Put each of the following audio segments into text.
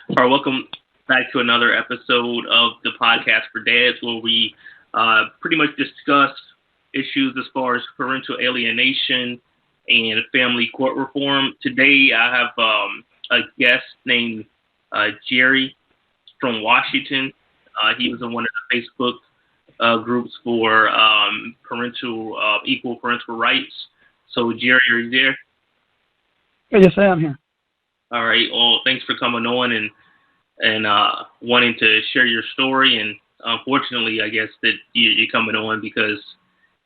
All right, welcome back to another episode of the podcast for dads, where we pretty much discuss issues as far as parental alienation and family court reform. Today, I have a guest named Gerry from Washington. He was in one of the Facebook groups for equal parental rights. So, Gerry, are you there? Yes, I am here. All right. Well, thanks for coming on and wanting to share your story. And unfortunately, I guess that you're coming on because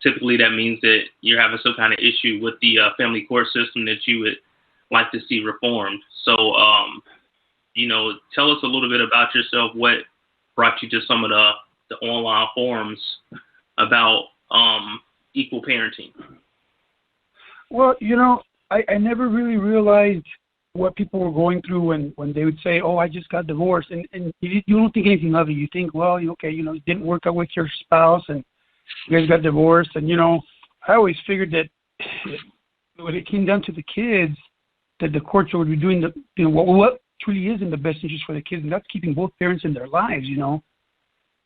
typically that means that you're having some kind of issue with the family court system that you would like to see reformed. So, tell us a little bit about yourself. What brought you to some of the online forums about equal parenting? Well, I never really realized what people were going through when they would say, "Oh, I just got divorced," and you don't think anything of it. You think, well, okay, it didn't work out with your spouse, and you guys got divorced, and I always figured that when it came down to the kids, that the courts would be doing what truly is in the best interest for the kids, and that's keeping both parents in their lives.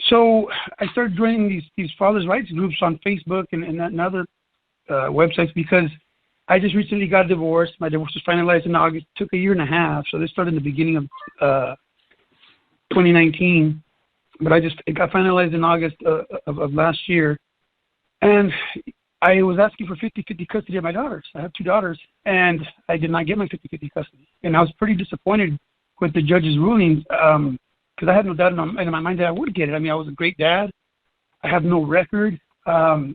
So I started joining these fathers' rights groups on Facebook and other websites because I just recently got divorced. My divorce was finalized in August. It took a year and a half, so this started in the beginning of 2019. But it got finalized in August of last year. And I was asking for 50-50 custody of my daughters. I have two daughters, and I did not get my 50-50 custody. And I was pretty disappointed with the judge's rulings because I had no doubt in my mind that I would get it. I mean, I was a great dad. I have no record. I'm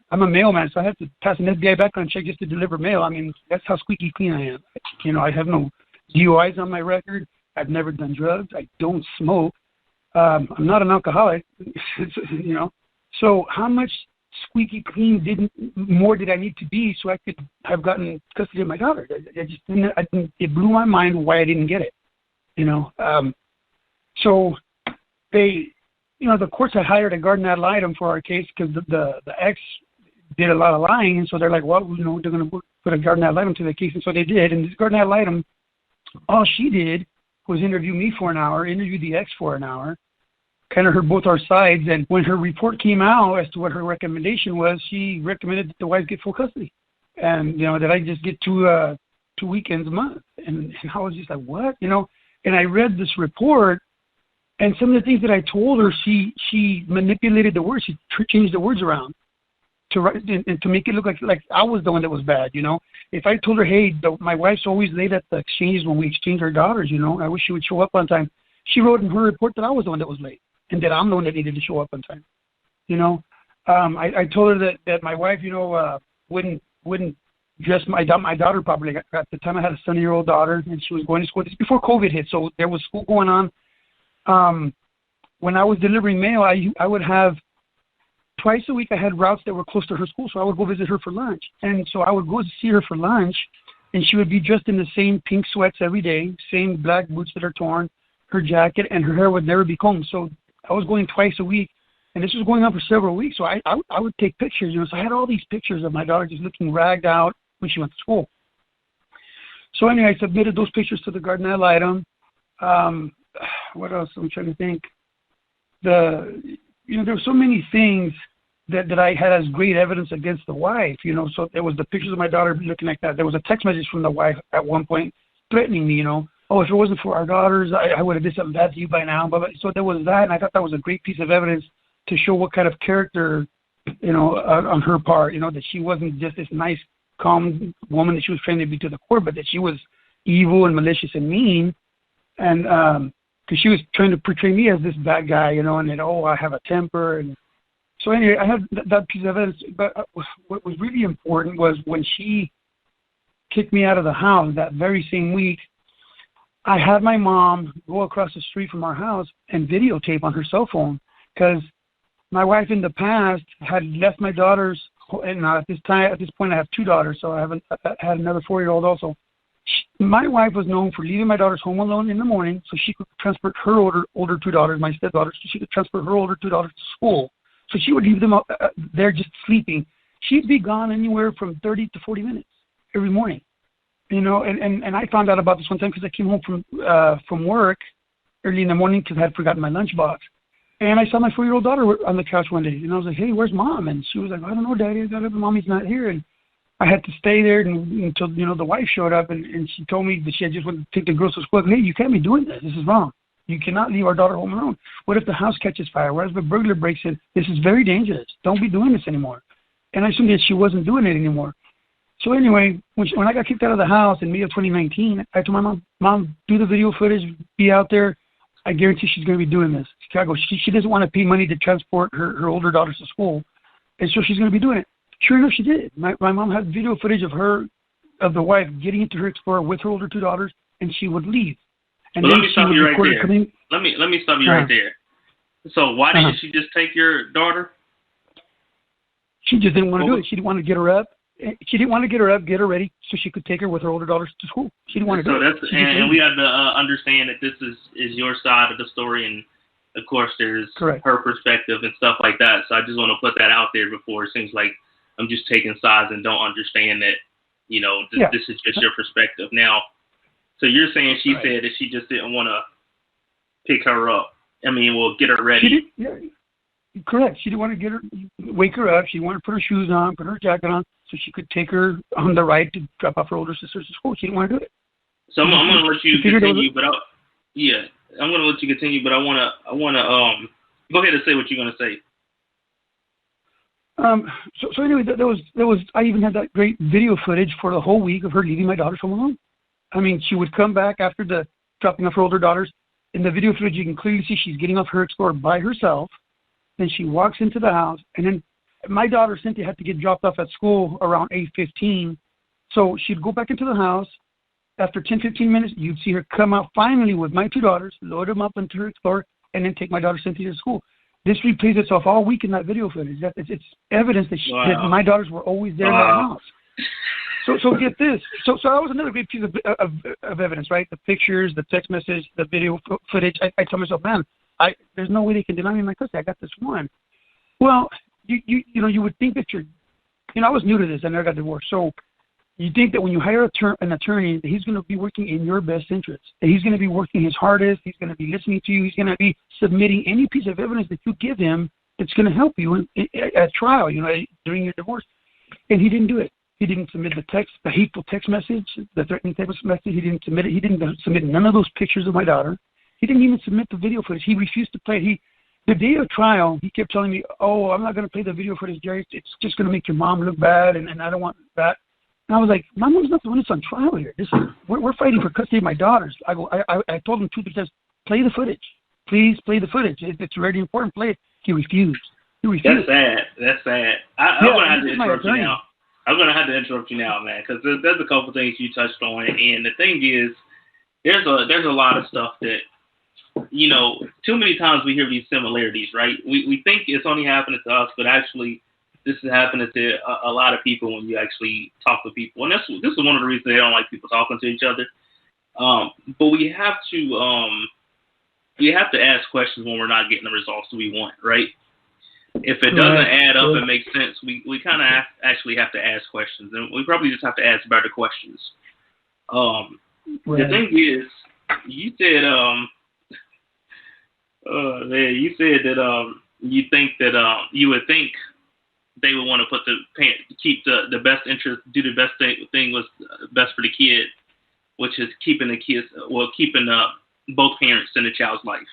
a mailman, so I have to pass an FBI background check just to deliver mail. I mean, that's how squeaky clean I am. I have no DUIs on my record. I've never done drugs. I don't smoke. I'm not an alcoholic. So how much squeaky clean more did I need to be so I could have gotten custody of my daughter? I just didn't. It blew my mind why I didn't get it. So they. The courts had hired a guardian ad litem for our case because the ex did a lot of lying, and so they're like, well, they're going to put a guardian ad litem to the case, and so they did. And this guardian ad litem, all she did was interview me for an hour, interview the ex for an hour, kind of heard both our sides, and when her report came out as to what her recommendation was, she recommended that the wives get full custody, and that I just get two weekends a month, and I was just like, what, and I read this report. And some of the things that I told her, she manipulated the words. She changed the words around to make it look like I was the one that was bad. If I told her, hey, my wife's always late at the exchanges when we exchange our daughters. I wish she would show up on time. She wrote in her report that I was the one that was late and that I'm the one that needed to show up on time. I told her that my wife, wouldn't dress my daughter properly. At the time, I had a 7-year-old daughter, and she was going to school. This is before COVID hit, so there was school going on. When I was delivering mail, I would have twice a week. I had routes that were close to her school, so I would go visit her for lunch. And so I would go to see her for lunch, and she would be dressed in the same pink sweats every day, same black boots that are torn, her jacket, and her hair would never be combed. So I was going twice a week, and this was going on for several weeks. So I would take pictures, So I had all these pictures of my daughter just looking ragged out when she went to school. So anyway, I submitted those pictures to the guardian ad litem. What else? I'm trying to think. There were so many things that I had as great evidence against the wife, So there was the pictures of my daughter looking like that. There was a text message from the wife at one point threatening me, Oh, if it wasn't for our daughters, I would have did something bad to you by now. But so there was that, and I thought that was a great piece of evidence to show what kind of character, on her part, that she wasn't just this nice, calm woman that she was trying to be to the court, but that she was evil and malicious and mean, and because she was trying to portray me as this bad guy, and then, I have a temper. And so anyway, I had that piece of evidence. But what was really important was when she kicked me out of the house that very same week, I had my mom go across the street from our house and videotape on her cell phone because my wife in the past had left my daughters, and at this point I have two daughters, so I had another 4-year-old also. My wife was known for leaving my daughters home alone in the morning so she could transport her older two daughters, my stepdaughters, so she could transport her older two daughters to school. So she would leave them there just sleeping. She'd be gone anywhere from 30 to 40 minutes every morning. And I found out about this one time because I came home from work early in the morning because I had forgotten my lunchbox. And I saw my 4-year-old daughter on the couch one day. And I was like, hey, where's Mom? And she was like, I don't know, Daddy. I got up and Mommy's not here. And I had to stay there until, the wife showed up. And she told me that she had just wanted to take the girls to school. Hey, you can't be doing this. This is wrong. You cannot leave our daughter home alone. What if the house catches fire? What if a burglar breaks in? This is very dangerous. Don't be doing this anymore. And I assumed that she wasn't doing it anymore. So anyway, when I got kicked out of the house in May of 2019, I told my mom, do the video footage, be out there. I guarantee she's going to be doing this. Chicago, she doesn't want to pay money to transport her older daughters to school, and so she's going to be doing it. Sure enough, she did. My mom had video footage of the wife getting into her Explorer with her older 2 daughters, and she would leave. And well, let me stop you right there. Let me stop you right there. So why didn't she just take your daughter? She just didn't want to do it. She didn't want to get her up. She didn't want to get her ready so she could take her with her older daughters to school. She didn't want to do it. And we have to understand that this is your side of the story, and of course there's her perspective and stuff like that. So I just want to put that out there before it seems like I'm just taking sides and don't understand that, this is just your perspective. Now, so you're saying she said that she just didn't want to pick her up. Get her ready. Correct. She didn't want to wake her up. She wanted to put her shoes on, put her jacket on, so she could take her on the ride to drop off her older sisters to school. She didn't want to do it. So I'm going to let you continue, but I'm going to let you continue, but I want to go ahead and say what you're going to say. So anyway, there was I even had that great video footage for the whole week of her leaving my daughters home alone. She would come back after the dropping off her older daughters. In the video footage, you can clearly see she's getting off her Explorer by herself. Then she walks into the house, and then my daughter Cynthia had to get dropped off at school around 8:15. So she'd go back into the house. After 10-15 minutes, you'd see her come out finally with my 2 daughters, load them up into her Explorer, and then take my daughter Cynthia to school. This replays itself all week in that video footage. It's evidence that, that my daughters were always there in that house. So get this. So that was another great piece of evidence, right? The pictures, the text message, the video footage. I tell myself, man, there's no way they can deny me my custody. I got this one. Well, you would think that I was new to this. I never got divorced. So you think that when you hire an attorney, that he's going to be working in your best interest, that he's going to be working his hardest, he's going to be listening to you, he's going to be submitting any piece of evidence that you give him that's going to help you at trial, during your divorce. And he didn't do it. He didn't submit the hateful text message, the threatening text message. He didn't submit it. He didn't submit none of those pictures of my daughter. He didn't even submit the video footage. He refused to play it. The day of trial, he kept telling me, "Oh, I'm not going to play the video footage, Gerry. It's just going to make your mom look bad, and I don't want that." And I was like, "My mom's not the one that's on trial here. We're fighting for custody of my daughters." I told him 2 times, "Play the footage. Please play the footage. It's really important. Play it." He refused. That's sad. I'm going to have to interrupt you now. I'm going to have to interrupt you now, man, because there's a couple things you touched on, and the thing is, there's a lot of stuff that, too many times we hear these similarities, right? We think it's only happening to us, but actually, this is happening to a lot of people when you actually talk to people, and this is one of the reasons they don't like people talking to each other. But we have to ask questions when we're not getting the results that we want, right? If it doesn't add up and make sense, we kind of actually have to ask questions, and we probably just have to ask better questions. The thing is, you said, that you think that you would think they would want to put keep the best interest, do the best thing was best for the kid, which is keeping both parents in the child's life.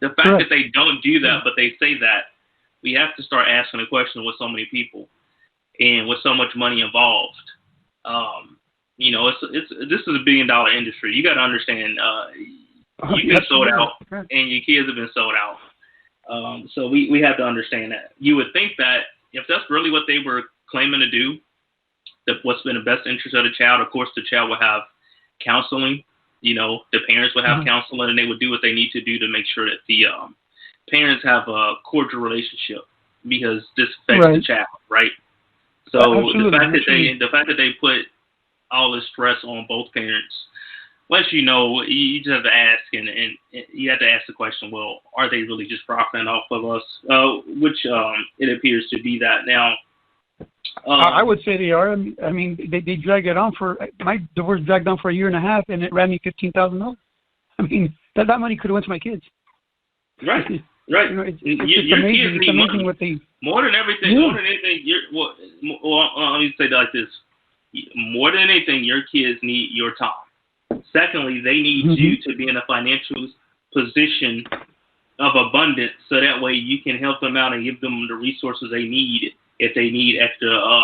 The fact that they don't do that, but they say that, we have to start asking the question with so many people and with so much money involved. This is $1 billion industry. You got to understand, you've been sold out, and your kids have been sold out. So we have to understand that. You would think that if that's really what they were claiming to do, that what's been the best interest of the child, of course, the child will have counseling. The parents would have counseling, and they would do what they need to do to make sure that the parents have a cordial relationship, because this affects the child, right? So the fact that they put all this stress on both parents, lets you just have to ask, and you have to ask the question, well, are they really just profiting off of us? Which it appears to be that. Now, I would say they are. I mean, they drag it on for my divorce dragged on for a year and a half, and it ran me $15,000. I mean, that money could have went to my kids. Right, right. You know, it's amazing. It's amazing what they more than everything. Yeah. More than anything, let me say it like this: more than anything, your kids need your time. Secondly, they need you to be in a financial position of abundance, so that way you can help them out and give them the resources they need if they need extra.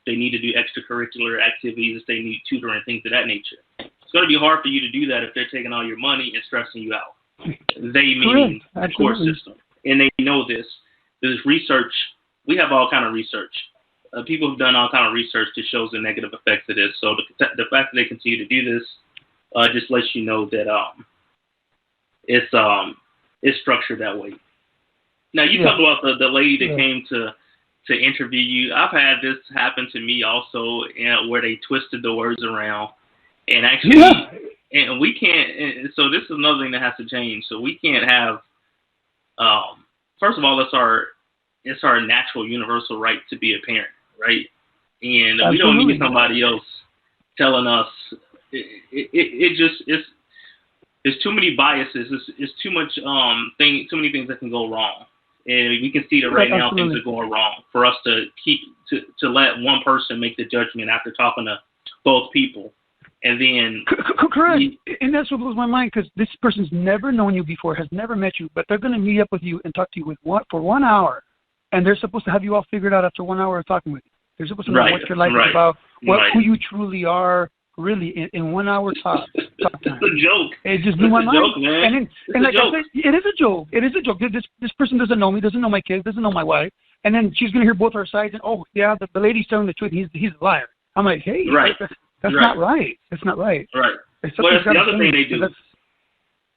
They need to do extracurricular activities, if they need tutoring, things of that nature. It's going to be hard for you to do that if they're taking all your money and stressing you out. They meaning the court system, and they know this. There's research. We have all kind of research. People have done all kind of research that shows the negative effects of this. So the fact that they continue to do this just lets you know that it's structured that way. Now you talk about the lady that came to interview you. I've had this happen to me also, where they twisted the words around, and actually, and we can't. And so this is another thing that has to change. So we can't have. First of all, it's our natural universal right to be a parent, right? And we don't need somebody else telling us. There's too many biases. It's too much too many things that can go wrong. And we can see that right now things are going wrong. For us to to let one person make the judgment after talking to both people, and then correct. And that's what blows my mind, because this person's never known you before, has never met you, but they're going to meet up with you and talk to you for 1 hour, and they're supposed to have you all figured out after 1 hour of talking with you. They're supposed to know what your life is about, who you truly are. Really, in 1 hour talk time. It's a joke. It just blew my mind. Joke, man. And like I said, it is a joke. It is a joke. This person doesn't know me, doesn't know my kids, doesn't know my wife, and then she's gonna hear both our sides. And the lady's telling the truth. He's a liar. I'm like, hey, that's not right. That's not right. Right. Well, that's the other thing they do.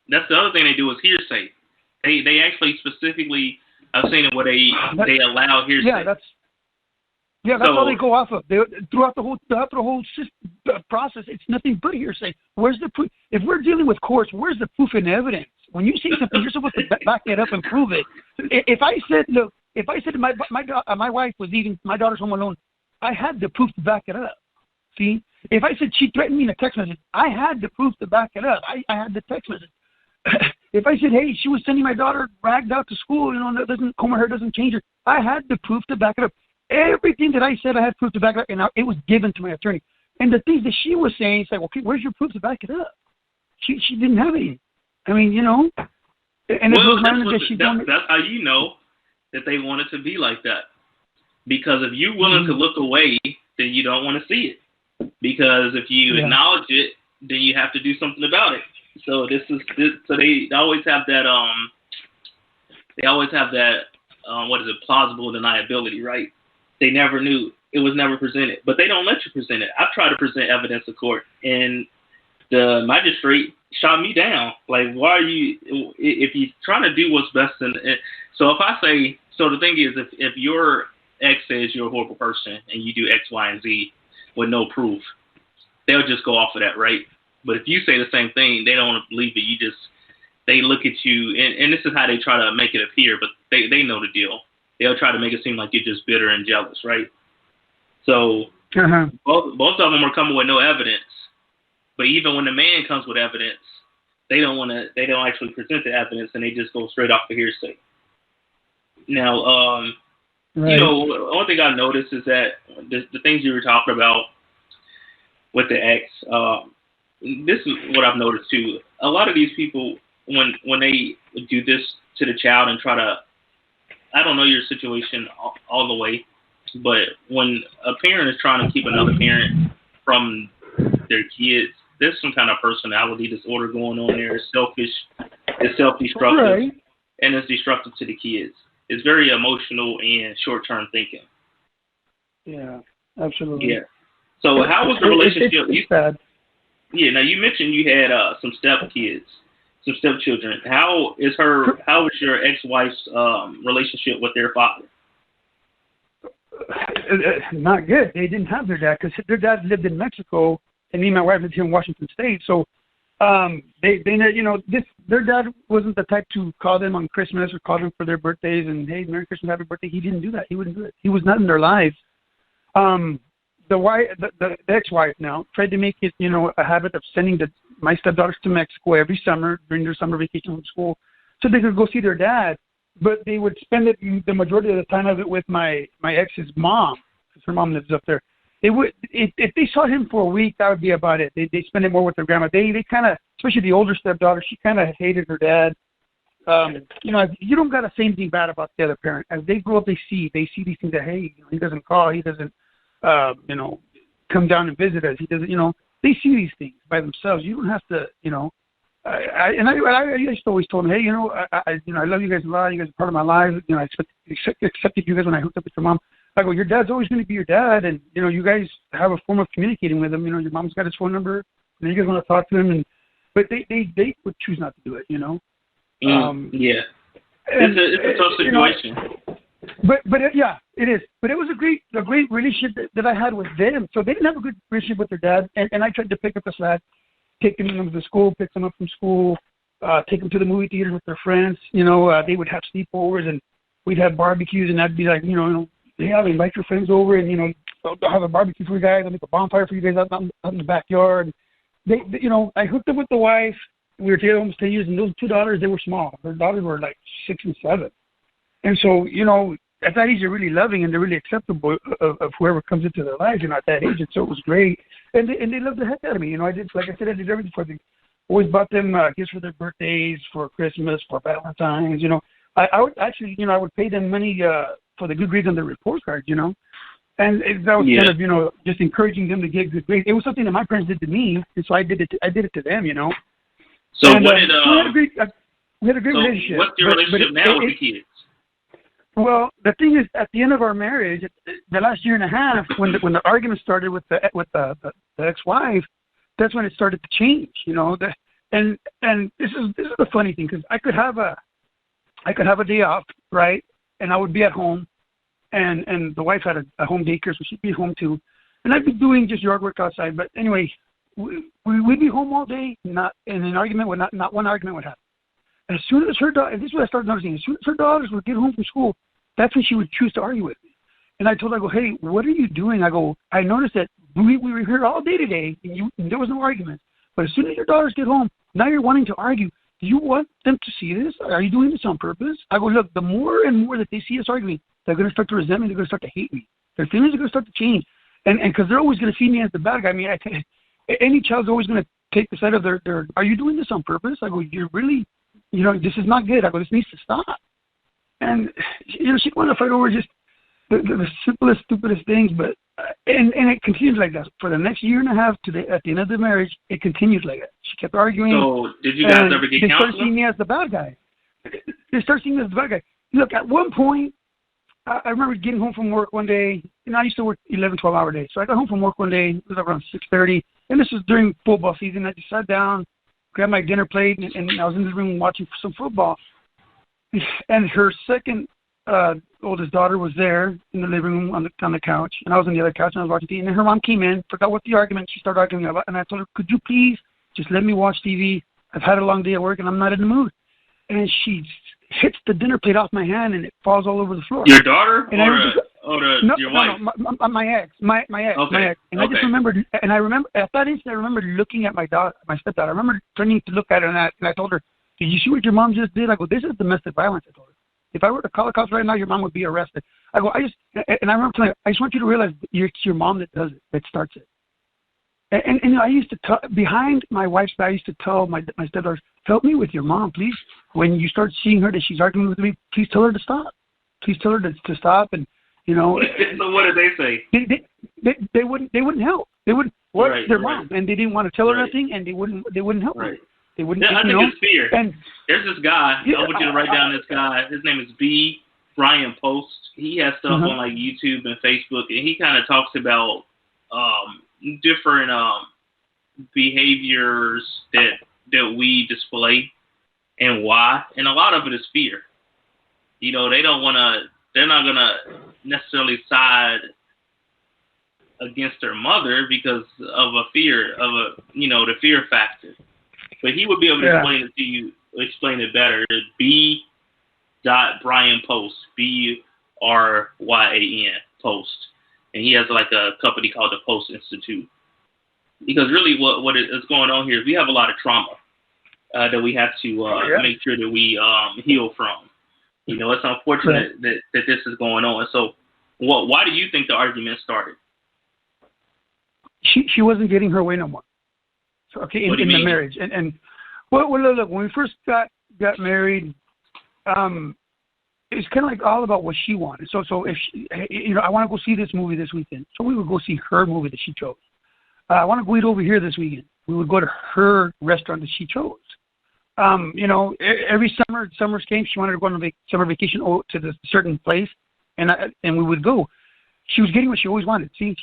That's the other thing they do is hearsay. They actually specifically, I've seen it where they allow hearsay. That's all they go off of. Throughout the whole process, it's nothing but hearsay. Where's the proof? If we're dealing with courts, where's the proof and evidence? When you say something, you're supposed to back it up and prove it. If I said my wife was leaving my daughter's home alone, I had the proof to back it up. See, if I said she threatened me in a text message, I had the proof to back it up. I had the text message. If I said, hey, she was sending my daughter ragged out to school, that doesn't comb her hair, doesn't change her, I had the proof to back it up. Everything that I said, I had proof to back it up, and it was given to my attorney. And the things that she was saying, it's like, okay, where's your proof to back it up? She didn't have any. I mean, And that's how you know that they want it to be like that. Because if you're willing to look away, then you don't want to see it. Because if you acknowledge it, then you have to do something about it. So so they always have that. Plausible deniability, right? They never knew. It was never presented. But they don't let you present it. I've tried to present evidence to court, and the magistrate shot me down. Like, why are you, if you're trying to do what's best so if I say, so the thing is, if your ex says you're a horrible person and you do X, Y, and Z with no proof, they'll just go off of that, right? But if you say the same thing, they don't want to believe it. They look at you, and this is how they try to make it appear, but they know the deal. They'll try to make it seem like you're just bitter and jealous, right? So both of them are coming with no evidence. But even when the man comes with evidence, they don't actually present the evidence, and they just go straight off the hearsay. Now, one thing I noticed is that the things you were talking about with the ex, this is what I've noticed too. A lot of these people, when they do this to the child and try to, I don't know your situation all the way, but when a parent is trying to keep another parent from their kids, there's some kind of personality disorder going on there. It's selfish, it's self-destructive, and it's destructive to the kids. It's very emotional and short-term thinking. Yeah, absolutely. Yeah. So how was the relationship? It's bad. Yeah. Now you mentioned you had some stepchildren. How was your ex-wife's relationship with their father? Not good. They didn't have their dad because their dad lived in Mexico, and me and my wife lived here in Washington State. So their dad wasn't the type to call them on Christmas or call them for their birthdays and, hey, Merry Christmas, Happy Birthday. He didn't do that. He wouldn't do it. He was not in their lives. The ex-wife now tried to make it, a habit of sending my stepdaughters to Mexico every summer during their summer vacation from school, so they could go see their dad. But they would spend it the majority of the time of it with my ex's mom, because her mom lives up there. They would, if they saw him for a week, that would be about it. They spend it more with their grandma. They kind of, especially the older stepdaughter, she kind of hated her dad. You don't got to say anything bad about the other parent. As they grow up, they see these things that, hey, he doesn't call, he doesn't, come down and visit us. He doesn't, they see these things by themselves. You don't have to, I used to always told them, hey, I love you guys a lot. You guys are part of my life. I accepted you guys when I hooked up with your mom. I go, your dad's always going to be your dad, and you guys have a form of communicating with him. Your mom's got his phone number, and you guys want to talk to him, but they would choose not to do it. Yeah, it's a tough situation. It is. But it was a great relationship that I had with them. So they didn't have a good relationship with their dad, and I tried to pick up the slack, taking them to school, pick them up from school, take them to the movie theater with their friends. They would have sleepovers, and we'd have barbecues, and I'd be like, hey, I'll invite your friends over, and I'll have a barbecue for you guys. I'll make a bonfire for you guys out in the backyard. I hooked up with the wife. We were together almost 10 years, and those two daughters, they were small. Their daughters were like 6 and 7, and so at that age, they're really loving and they're really acceptable of whoever comes into their lives. At that age, and so it was great, and they loved the heck out of me. I did, like I said, I did everything for them. Always bought them gifts for their birthdays, for Christmas, for Valentine's. I would actually, I would pay them money for the good grades on their report cards. And that was kind of, just encouraging them to get good grades. It was something that my parents did to me, and so I did it to them. So and, what did we had a great relationship. What's your relationship now with the kids? Well, the thing is, at the end of our marriage, the last year and a half, when the argument started with the ex-wife, that's when it started to change. And this is the funny thing, because I could have a day off, right, and I would be at home, and the wife had a home daycare, so she'd be home too, and I'd be doing just yard work outside. But anyway, we'd be home all day, and not one argument would happen. And as soon as and this is what I started noticing, as soon as her daughters would get home from school, that's when she would choose to argue with me. And I told her, I go, hey, what are you doing? I go, I noticed that we were here all day today, and there was no argument. But as soon as your daughters get home, now you're wanting to argue. Do you want them to see this? Are you doing this on purpose? I go, look, the more and more that they see us arguing, they're going to start to resent me. They're going to start to hate me. Their feelings are going to start to change. And because they're always going to see me as the bad guy. I mean, any child's always going to take the side of their, are you doing this on purpose? I go, you're really, this is not good. I go, this needs to stop. And, she'd want to fight over just the simplest, stupidest things. But, and it continued like that. For the next year and a half at the end of the marriage, it continued like that. She kept arguing. So did you guys ever get counseling? They started seeing me as the bad guy. Look, at one point, I remember getting home from work one day. I used to work 11, 12-hour days. So I got home from work one day. It was around 6:30. And this was during football season. I just sat down, grabbed my dinner plate, and I was in the room watching some football. And her second oldest daughter was there in the living room on the couch. And I was on the other couch, and I was watching TV. And then her mom came in, forgot what the argument she started arguing about. And I told her, could you please just let me watch TV? I've had a long day at work, and I'm not in the mood. And she hits the dinner plate off my hand, and it falls all over the floor. Your daughter and your wife? No, my ex. My ex. Okay. My ex. And I just remembered, and I remember at that instant, I remember looking at my stepdaughter. I remember turning to look at her, and I told her, did you see what your mom just did? I go, this is domestic violence. I told her. If I were to call the cops right now, your mom would be arrested. I go, I remember telling her, I just want you to realize it's your mom that does it, that starts it. And I used to behind my wife's back, I used to tell my stepdaughters, help me with your mom, please. When you start seeing her that she's arguing with me, please tell her to stop. Please tell her to stop. And So what did they say? They wouldn't help. They wouldn't. What's their mom? And they didn't want to tell her nothing, and they wouldn't help her. They wouldn't. I think it's fear. And there's this guy. I want you to write down this guy. His name is Brian Post. He has stuff on like YouTube and Facebook, and he kind of talks about different behaviors that we display and why. And a lot of it is fear. They don't want to. They're not gonna necessarily side against their mother because of a fear of the fear factor. But he would be able to explain it to you, explain it better. It's Brian Post, BRYAN Post. and he has like a company called the Post Institute. Because really, what is going on here is we have a lot of trauma that we have to make sure that we heal from. You know, it's unfortunate that this is going on. So, why do you think the argument started? She wasn't getting her way no more. So, okay, in the marriage, and well, look, when we first got married, it's kind of like all about what she wanted. So if she, I want to go see this movie this weekend, so we would go see her movie that she chose. I want to go eat over here this weekend. We would go to her restaurant that she chose. Every summers came, she wanted to go on a summer vacation to this certain place, and we would go. She was getting what she always wanted. See,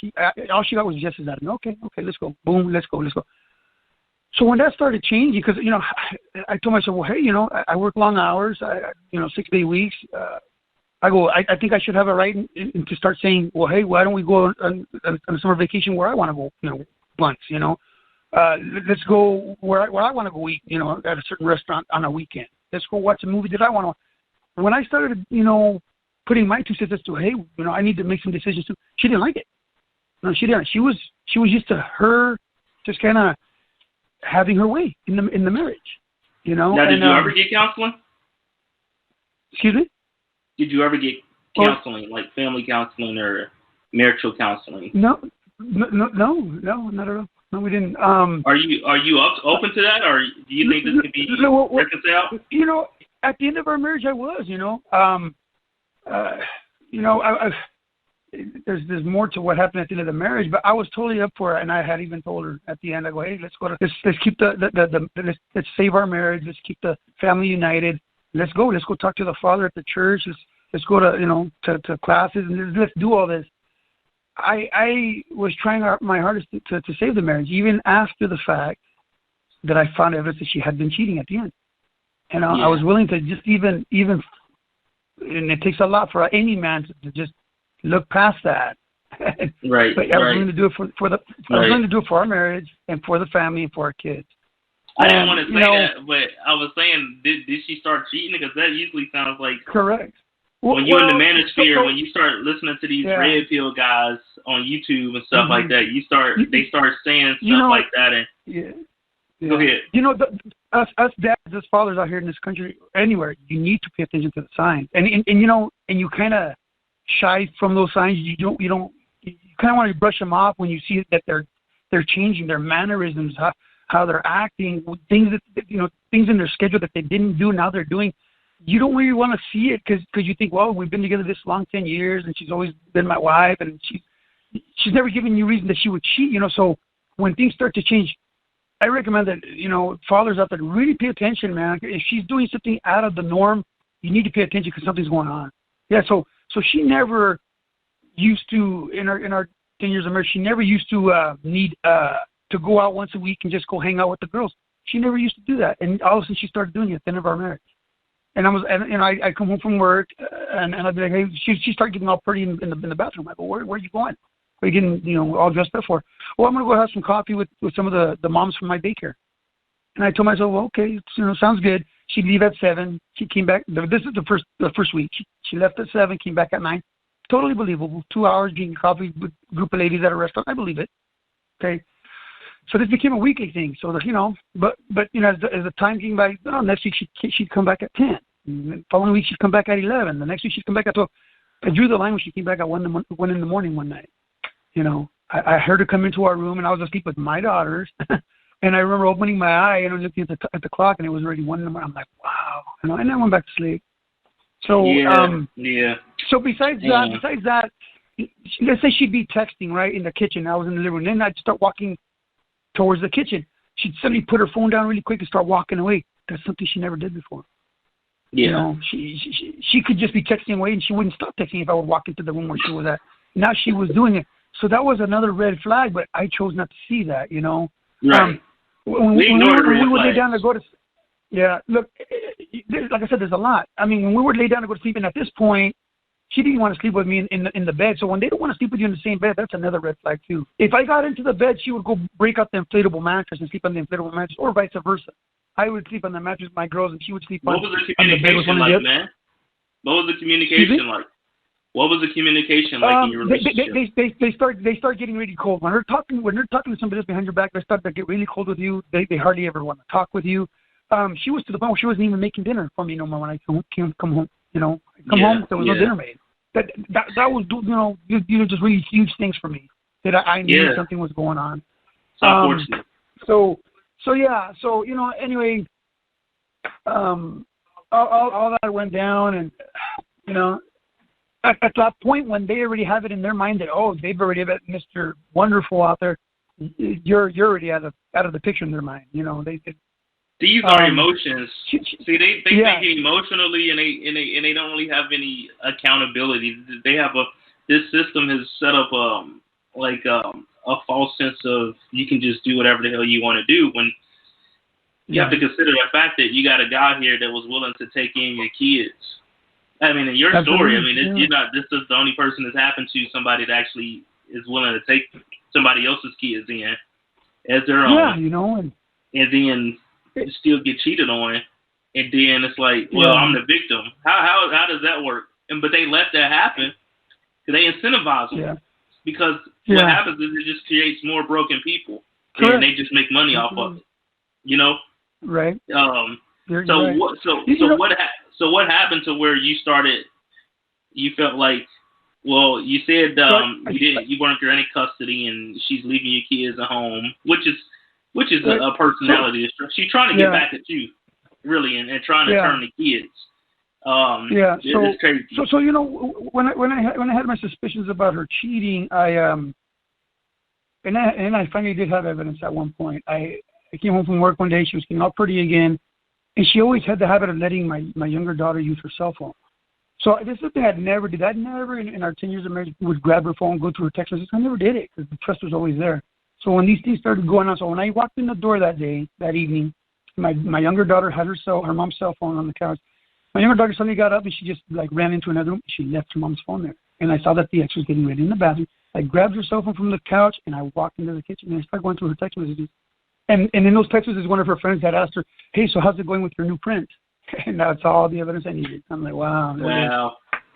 all she got was yeses out of me. Okay, let's go. Boom, let's go. So when that started changing, because, I told myself, well, hey, I work long hours, 6-day weeks. I think I should have a right to start saying, well, hey, why don't we go on a summer vacation where I want to go, once, let's go where I want to go eat, at a certain restaurant on a weekend. Let's go watch a movie that I want to. When I started, putting my 2 cents as to, hey, I need to make some decisions too, she didn't like it. No, she didn't. She was used to her just kind of having her way in the marriage, Now, did you ever get counseling? Excuse me? Did you ever get counseling, like family counseling or marital counseling? No, not at all. No, we didn't. Are you open to that, or do you think this could be reconciled? At the end of our marriage, I was. There's more to what happened at the end of the marriage, but I was totally up for it, and I had even told her at the end, I go, hey, let's keep let's save our marriage, let's keep the family united, let's go talk to the father at the church, let's go to classes, and let's do all this. I was trying my hardest to save the marriage, even after the fact that I found evidence that she had been cheating at the end. And I was willing to just even, and it takes a lot for any man to just look past that. Right. But I was willing to do it I was willing to do it for our marriage and for the family and for our kids. I didn't want to say that, but I was saying, did she start cheating? Because that usually sounds like correct. When you're in the manosphere, when you start listening to these red pill guys on YouTube and stuff like that, they start saying stuff like that. And go ahead. Us dads, us fathers out here in this country, anywhere, you need to pay attention to the signs, and you kind of shy from those signs. You kind of want to brush them off when you see that they're changing their mannerisms, how they're acting, things in their schedule that they didn't do, now they're doing. You don't really want to see it because you think, well, we've been together this long, 10 years, and she's always been my wife, and she's never given you reason that she would cheat, So when things start to change, I recommend that, fathers out there, really pay attention, man. If she's doing something out of the norm, you need to pay attention because something's going on. Yeah, so she never used to, in our 10 years of marriage, she never used to need to go out once a week and just go hang out with the girls. She never used to do that, and all of a sudden she started doing it at the end of our marriage. And I come home from work, and I'd be like, hey, she started getting all pretty in the bathroom. I go, where are you going? What are you getting, all dressed up for? Well, I'm going to go have some coffee with some of the moms from my daycare. And I told myself, well, okay, sounds good. She'd leave at 7. She came back. This is the first week. She left at 7, came back at 9. Totally believable. 2 hours drinking coffee with a group of ladies at a restaurant. I believe it. Okay. So this became a weekly thing. So but as the time came by, next week she'd come back at 10. And the following week she'd come back at 11. The next week she'd come back at 12. I drew the line when she came back at 1 in the morning one night. I heard her come into our room, and I was asleep with my daughters. And I remember opening my eye and looking at the clock, and it was already 1 in the morning. I'm like, wow. And I went back to sleep. So So besides that, let's say she'd be texting right in the kitchen. I was in the living room. Then I'd start walking towards the kitchen. She'd suddenly put her phone down really quick and start walking away. That's something she never did before. Yeah. She could just be texting away, and she wouldn't stop texting if I would walk into the room where she was at. Now she was doing it. So that was another red flag, but I chose not to see that, Right. When we would lay down to go to, look, like I said, there's a lot. I mean, when we would lay down to go to sleep, and at this point, she didn't want to sleep with me in the bed. So when they don't want to sleep with you in the same bed, that's another red flag too. If I got into the bed, she would go break out the inflatable mattress and sleep on the inflatable mattress, or vice versa. I would sleep on the mattress with my girls, and she would sleep on the bed with one of the others. Man? What was the communication like? What was the communication like in your relationship? They start getting really cold when they're talking to somebody else behind your back. They start to get really cold with you. They hardly ever want to talk with you. She was to the point where she wasn't even making dinner for me no more when I come home. Home, there was no dinner made. That was just really huge things for me that I knew something was going on. Unfortunate. Anyway, all that went down, and at that point when they already have it in their mind that they've already got Mr. Wonderful out there, you're already out of the picture in their mind. These are emotions. See, they think emotionally, and they don't really have any accountability. They have this system has set up a false sense of you can just do whatever the hell you want to do, when you have to consider the fact that you got a guy here that was willing to take in your kids. I mean, in your story, this is the only person that's happened to somebody that actually is willing to take somebody else's kids in as their own. And then still get cheated on, and then it's like, I'm the victim. How does that work? But they let that happen because they incentivize them. Because what happens is it just creates more broken people, and they just make money off of it. Right. What happened to where you started? You felt like, you said you weren't in any custody, and she's leaving your kids at home, which is a personality. She's trying to get back at you, really, and trying to turn the kids. It's crazy. So when I had my suspicions about her cheating, I finally did have evidence at one point. I came home from work one day. She was getting all pretty again, and she always had the habit of letting my younger daughter use her cell phone. So this is something I'd never did. I'd never in our 10 years of marriage would grab her phone, go through her text messages. I never did it because the trust was always there. So when these things started going on, so when I walked in the door that evening, my younger daughter had her mom's cell phone on the couch. My younger daughter suddenly got up and she just ran into another room. She left her mom's phone there. And I saw that the ex was getting ready in the bathroom. I grabbed her cell phone from the couch and I walked into the kitchen and I started going through her text messages. And in those text messages, one of her friends had asked her, "Hey, so how's it going with your new print?" And that's all the evidence I needed. I'm like, wow.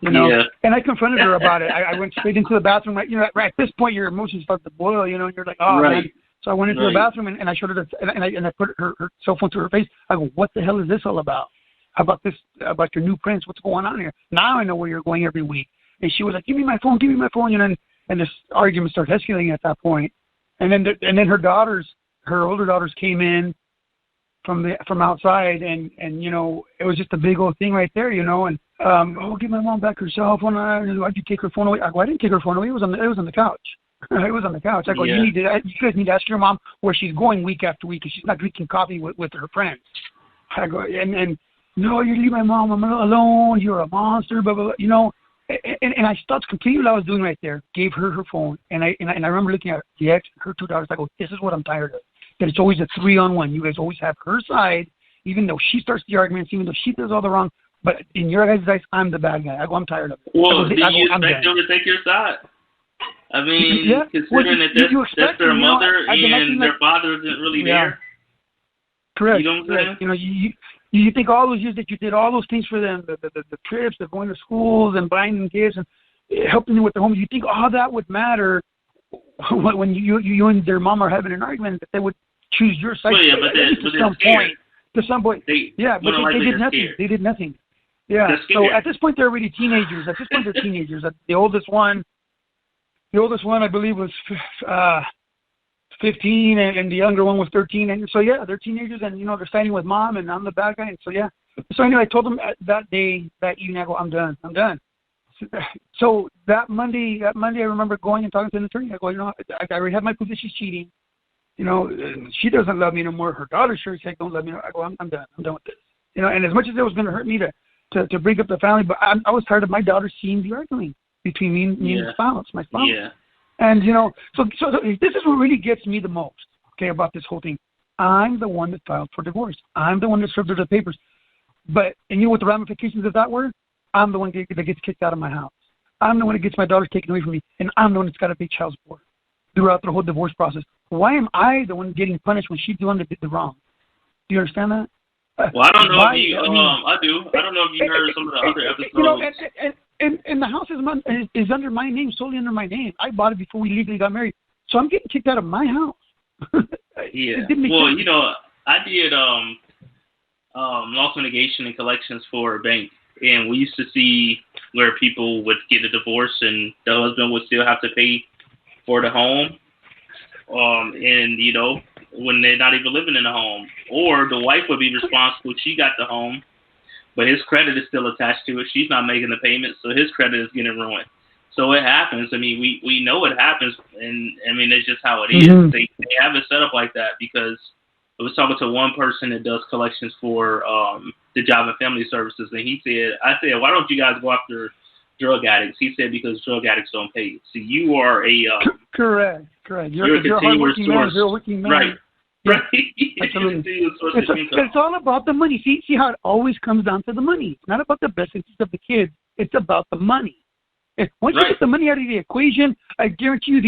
And I confronted her about it. I went straight into the bathroom. Right at this point, your emotions start to boil. And you're like, man. So I went into the bathroom and I showed her and I put her cell phone to her face. I go, "What the hell is this all about? How about this? About your new prints? What's going on here? Now I know where you're going every week." And she was like, "Give me my phone, and this argument started escalating at that point. And then her older daughters came in from outside, and it was just a big old thing right there, and give my mom back her cell phone. Why'd you take her phone away? I didn't take her phone away. It was on the couch. It was on the couch. I go, you guys need to ask your mom where she's going week after week, because she's not drinking coffee with her friends. I go, and no, you leave my mom alone. You're a monster, blah blah blah. And I stopped completely what I was doing right there. Gave her her phone, and I remember looking at the ex, her two daughters. I go, this is what I'm tired of. That it's always a 3-on-1. You guys always have her side, even though she starts the arguments, even though she does all the wrong. But in your guys' eyes, I'm the bad guy. I go, I'm tired of it. Well, do you expect them to take your side? I mean, considering that that's their mother and their father isn't really there. Correct. You know what I'm saying? You think all those years that you did all those things for them, the trips, the going to schools and buying them gifts and helping them with their homes, you think all that would matter when you and their mom are having an argument, that they would choose your side to some point. They did nothing. They did nothing. Yeah. So at this point, they're already teenagers. The oldest one, I believe, was 15, and the younger one was 13. And so, they're teenagers, and, they're fighting with mom, and I'm the bad guy. And so, So anyway, I told them that evening, I go, I'm done. So that Monday, I remember going and talking to an attorney. I go, I already have my proof that she's cheating. She doesn't love me no more. Her daughter sure as heck don't love me. I go, I'm done. I'm done with this. And as much as it was going to hurt me to break up the family, but I was tired of my daughter seeing the arguing between me and my spouse. Yeah. And, so this is what really gets me the most, about this whole thing. I'm the one that filed for divorce. I'm the one that served her the papers. But, and you know what the ramifications of that were? I'm the one that gets kicked out of my house. I'm the one that gets my daughter taken away from me. And I'm the one that's got to pay child support throughout the whole divorce process. Why am I the one getting punished when she's the one that did the wrong? Do you understand that? Well, I don't know if you, I do. I don't know if you heard some of the other episodes. and the house is under my name, solely under my name. I bought it before we legally got married, so I'm getting kicked out of my house. Yeah. Well, sense. I did loss mitigation and collections for a bank, and we used to see where people would get a divorce and the husband would still have to pay for the home, and when they're not even living in the home, or the wife would be responsible. She got the home, but his credit is still attached to it. She's not making the payments, so his credit is getting ruined. So it happens. I mean, we know it happens, and I mean, it's just how it is. Mm-hmm. They have it set up like that because I was talking to one person that does collections for the Job and Family Services, and I said, why don't you guys go after drug addicts? He said, because drug addicts don't pay. So you are a correct. You're a hardworking man. You're a working man. Right. Yeah. Right. It's all about the money. See how it always comes down to the money. It's not about the best interest of the kids. It's about the money. Once you get the money out of the equation, I guarantee you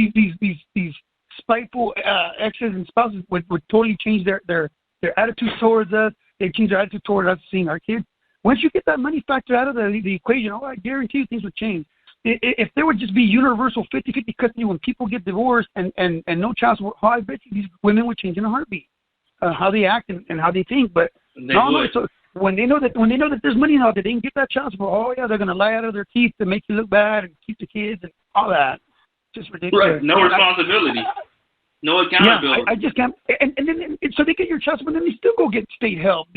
these spiteful exes and spouses would totally change their attitude towards us. They change their attitude towards us seeing our kids. Once you get that money factor out of the equation, I guarantee you things would change. If there would just be universal 50-50 custody when people get divorced and no child support, I bet you these women would change in a heartbeat. How they act and how they think, but so when they know that there's money now that they can get that child support, they're gonna lie out of their teeth to make you look bad and keep the kids and all that. Just ridiculous. Right. No responsibility. No accountability. Yeah, I just can't. And then so they get your child support, and then they still go get state help,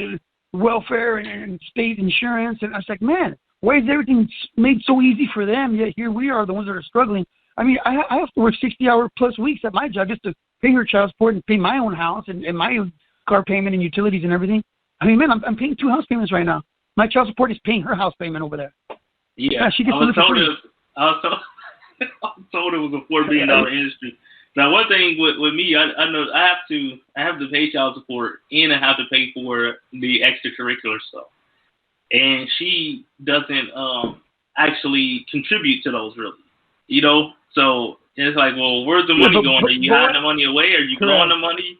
welfare and state insurance, and I was like, man, why is everything made so easy for them? Yet here we are, the ones that are struggling. I mean, I have to work 60-hour plus weeks at my job just to pay her child support and pay my own house and my car payment and utilities and everything. I mean, man, I'm paying 2 house payments right now. My child support is paying her house payment over there. Yeah, she gets I was told it was a $4 billion industry. Now, one thing with me, I know I have to pay child support and I have to pay for the extracurricular stuff, and she doesn't actually contribute to those really, So it's like, well, where's the money going? Are you hiding the money away? Are you blowing the money?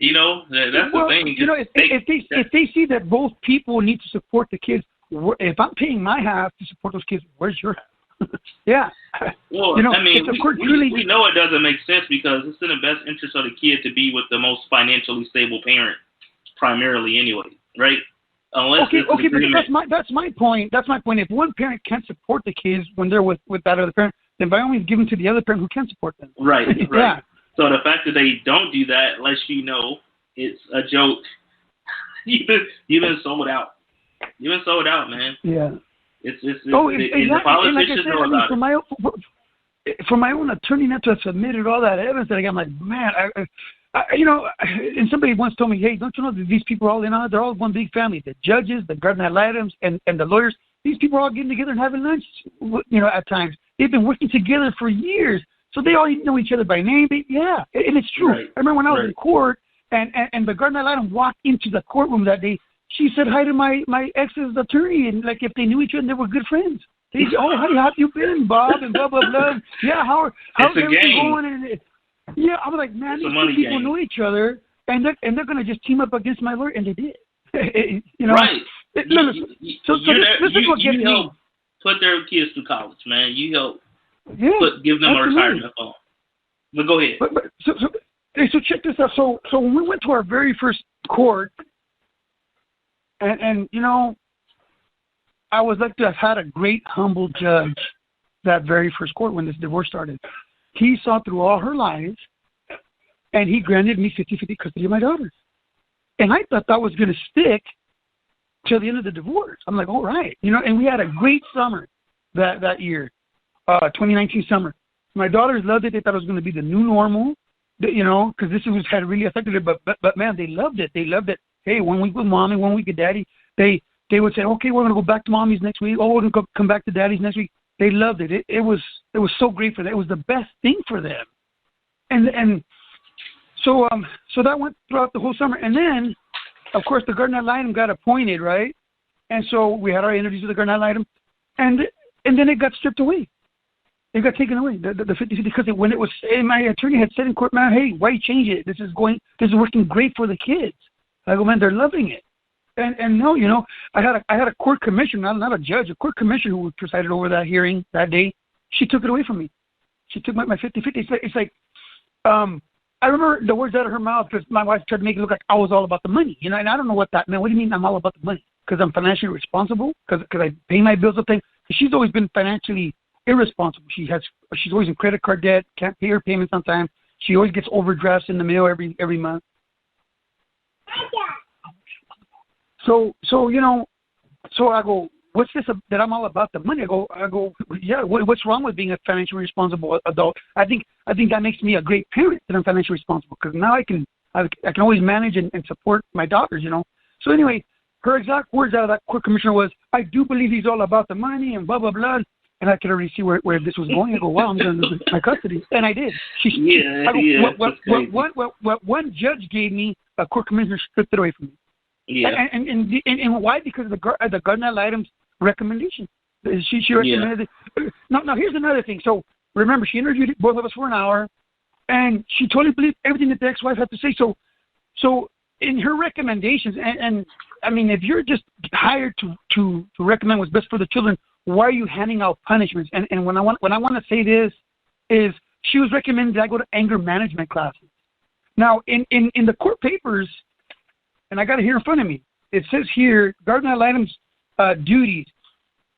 That's the thing. If they see that both people need to support the kids, if I'm paying my half to support those kids, where's your half? Yeah. Well, I mean, we know it doesn't make sense because it's in the best interest of the kid to be with the most financially stable parent, primarily anyway, right? Unless but that's my point. That's my point. If one parent can't support the kids when they're with that other parent, then by all means give them to the other parent who can support them. Right. Yeah. So the fact that they don't do that lets you know it's a joke. You've been sold out. You've been sold out, man. Yeah. The politicians know about it. For my own attorney not to have submitted all that evidence, I'm like, man, and somebody once told me, hey, don't you know that these people are all in on it? They're all one big family. The judges, the garden ad litem's, and the lawyers. These people are all getting together and having lunch, at times. They've been working together for years, so they all know each other by name. And it's true. Right. I remember when I was in court, and the garden ad litem walked into the courtroom that day. She said hi to my ex's attorney, and like if they knew each other, they were good friends. They said, "Oh, how have you been, Bob?" And blah blah blah. Yeah, how's everything going? And I was like, man, these people know each other, and they're gonna just team up against my lawyer, and they did. Right. This is what gets me. Put their kids through college, man. You help. Give them a retirement fund. But go ahead. So check this out. So when we went to our very first court. And I was lucky to have had a great, humble judge that very first court when this divorce started. He saw through all her lies, and he granted me 50-50 custody of my daughters. And I thought that was going to stick till the end of the divorce. I'm like, all right. And we had a great summer that year, 2019 summer. My daughters loved it. They thought it was going to be the new normal, because this had really affected it. But man, they loved it. They loved it. Hey, 1 week with mommy, 1 week with daddy. They would say, okay, we're going to go back to mommy's next week. Oh, we're going to come back to daddy's next week. They loved it. It was so great for them. It was the best thing for them. And so that went throughout the whole summer. And then, of course, the garden ad litem got appointed, right? And so we had our interviews with the garden ad litem. And then it got stripped away. It got taken away, the 50-50, because when it was, my attorney had said in court, man, hey, why change it? This is working great for the kids. I go, man, they're loving it. And no, I had a court commissioner, not a judge, a court commissioner who presided over that hearing that day. She took it away from me. She took my 50-50. It's like I remember the words out of her mouth because my wife tried to make it look like I was all about the money, and I don't know what that meant. What do you mean I'm all about the money? Because I'm financially responsible? Because I pay my bills up there? She's always been financially irresponsible. She's always in credit card debt, can't pay her payments on time. She always gets overdrafts in the mail every month. So I go, what's this that I'm all about the money? I go, yeah. What's wrong with being a financially responsible adult? I think that makes me a great parent that I'm financially responsible because now I can always manage and support my daughters. So anyway, her exact words out of that court commissioner was, "I do believe he's all about the money and blah blah blah." And I could already see where this was going. I go, wow, I'm going to lose my custody, and I did. One judge gave me, a court commissioner stripped it away from me. Yeah. And why? Because of the garden items recommendation. She recommended it. Now here's another thing. So remember, she interviewed both of us for an hour, and she totally believed everything that the ex-wife had to say. So in her recommendations, and I mean, if you're just hired to recommend what's best for the children, why are you handing out punishments? And when I want to say this is, she was recommending that I go to anger management classes. Now in the court papers, and I got it here in front of me. It says here, garden items duties.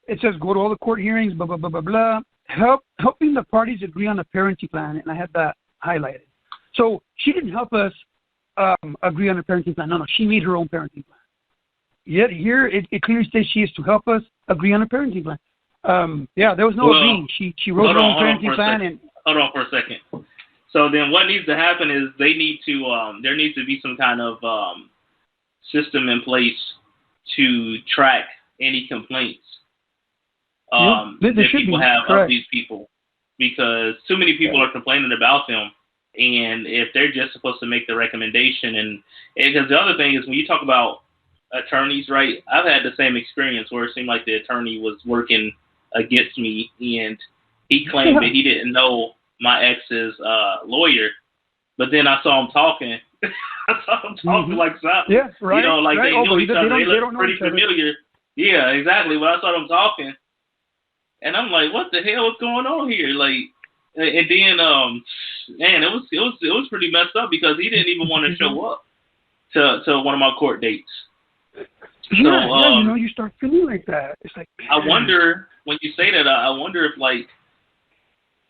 It says go to all the court hearings, blah blah blah blah blah. Helping the parties agree on a parenting plan, and I had that highlighted. So she didn't help us agree on a parenting plan. No, she made her own parenting plan. Yet here it clearly says she is to help us agree on a parenting plan. There was no agreeing. She wrote her own parenting plan. And hold on for a second. So then what needs to happen is there needs to be some kind of system in place to track any complaints that people have of these people, because too many people are complaining about them. And if they're just supposed to make the recommendation, and because the other thing is when you talk about attorneys, right? I've had the same experience where it seemed like the attorney was working against me, and he claimed that he didn't know my ex's lawyer, but then I saw him talking. Like something. Yeah, right. They knew each other. They looked pretty familiar. Yeah, exactly. But I saw them talking, and I'm like, "What the hell is going on here?" Like, and then, man, it was pretty messed up because he didn't even want to show up to one of my court dates. You start feeling like that. It's like, man. I wonder, when you say that, I wonder if, like,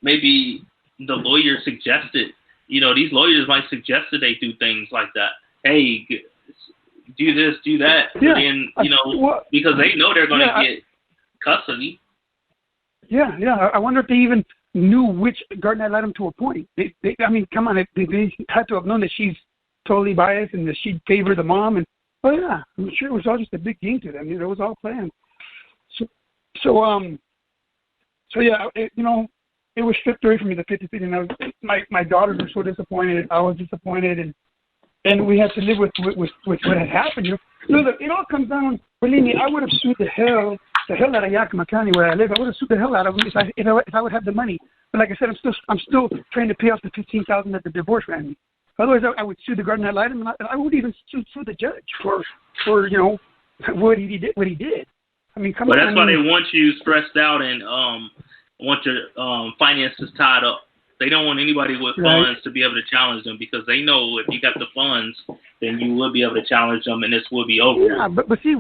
maybe the lawyer suggested, these lawyers might suggest that they do things like that. Hey, do this, do that. Yeah. And then, because they know they're going to get custody. Yeah. I wonder if they even knew which garden ad litem to appoint. I mean, come on. They had to have known that she's totally biased and that she'd favor the mom. And I'm sure it was all just a big game to them. It was all planned. It was stripped away from me, the 50-50, and my daughters were so disappointed. I was disappointed, and we had to live with what had happened. Look, it all comes down. Believe me, I would have sued the hell out of Yakima County where I live. I would have sued the hell out of them if I would have the money. But like I said, I'm still trying to pay off the $15,000 that the divorce ran me. Otherwise, I would sue the garden ad litem, and I would even sue the judge for what he did. I mean, come on. But that's why they want you stressed out and want your finances tied up. They don't want anybody with funds to be able to challenge them, because they know if you got the funds, then you will be able to challenge them, and this will be over. Yeah, but see,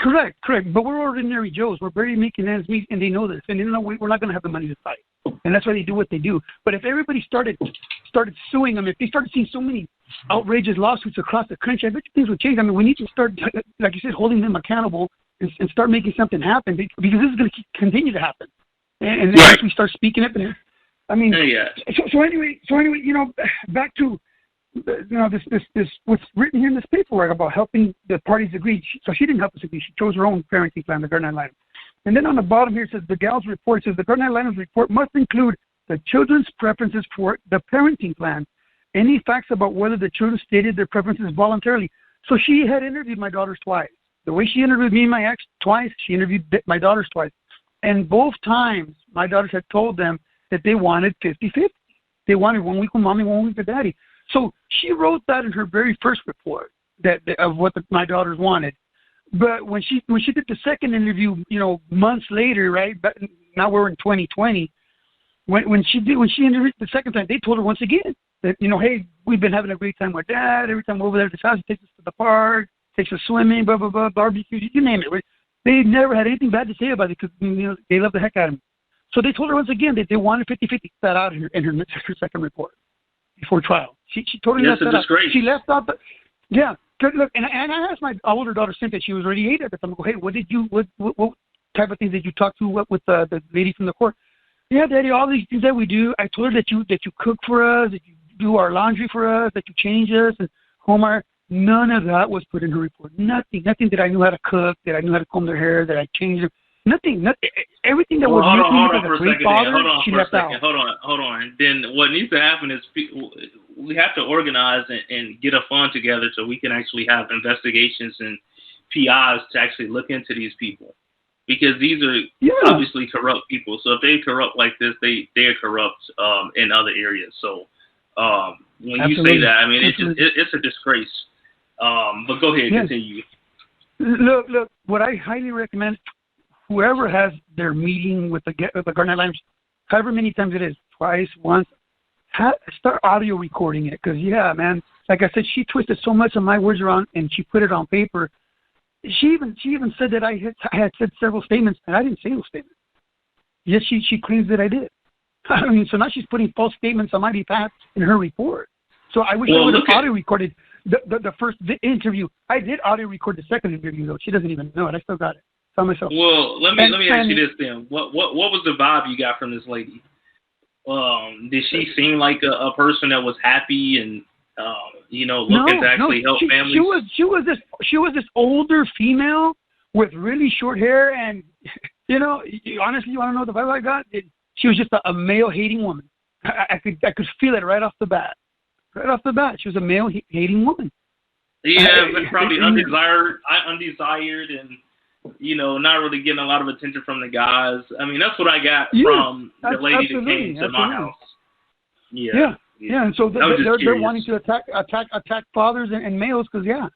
correct. But we're ordinary Joes. We're barely making ends meet, and they know this. And we're not going to have the money to fight. And that's why they do what they do. But if everybody started suing them, if they started seeing so many outrageous lawsuits across the country, I bet things would change. I mean, we need to start, like you said, holding them accountable and start making something happen, because this is going to continue to happen. And then once we start speaking up, I mean, so anyway, back to this what's written here in this paperwork about helping the parties agree. So she didn't help us agree. She chose her own parenting plan, the garden ad litem. And then on the bottom here it says the gal's report. It says the garden ad litem's report must include the children's preferences for the parenting plan, any facts about whether the children stated their preferences voluntarily. So she had interviewed my daughters twice. The way she interviewed me and my ex twice, she interviewed my daughters twice. And both times, my daughters had told them that they wanted 50-50. They wanted 1 week with mommy, 1 week with daddy. So she wrote that in her very first report. of what my daughters wanted. But when she did the second interview, months later, right? But now we're in 2020. When she interviewed the second time, they told her once again that, hey, we've been having a great time with Dad. Every time we're over there at his house, he takes us to the park, takes us swimming, blah, blah, blah, barbecue, you name it. They never had anything bad to say about it because, they love the heck out of him. So they told her once again that they wanted 50-50 that out in her second report before trial. She totally left that out. She left out look, and I asked my older daughter Cynthia, she was already 8 at the time. I go, hey, what type of things did you talk to with the lady from the court? Yeah, Daddy, all these things that we do. I told her that you cook for us, that you do our laundry for us, that you change us and home our. None of that was put in her report. Nothing that I knew how to cook, that I knew how to comb their hair, that I changed them. Nothing. Everything that was missing as a great father, she left out. Hold on. Then what needs to happen is we have to organize and get a fund together so we can actually have investigations and PIs to actually look into these people. Because these are obviously corrupt people. So if they corrupt like this, they are corrupt in other areas. So when you say that, I mean, it's a disgrace. But go ahead, continue. Look, what I highly recommend, whoever has their meeting with the Garnett Limes, however many times it is, twice, once, start audio recording it. Because, man, like I said, she twisted so much of my words around and she put it on paper. She even said that I had said several statements, and I didn't say those statements. Yes, she claims that I did. I mean, so now she's putting false statements on my behalf in her report. So I wish I would have audio recorded the first interview. I did audio record the second interview, though. She doesn't even know it. I still got it. Tell myself. Well, let me ask you this then. What was the vibe you got from this lady? Did she seem like a person that was happy and looking to actually help families? She was this older female with really short hair, and honestly, you want to know the vibe I got? She was just a male-hating woman. I could feel it right off the bat. Right off the bat, she was a male-hating woman. Yeah, but probably undesired, and not really getting a lot of attention from the guys. I mean, that's what I got from the lady that came to my house. Yeah. And so they're wanting to attack fathers and males because they're not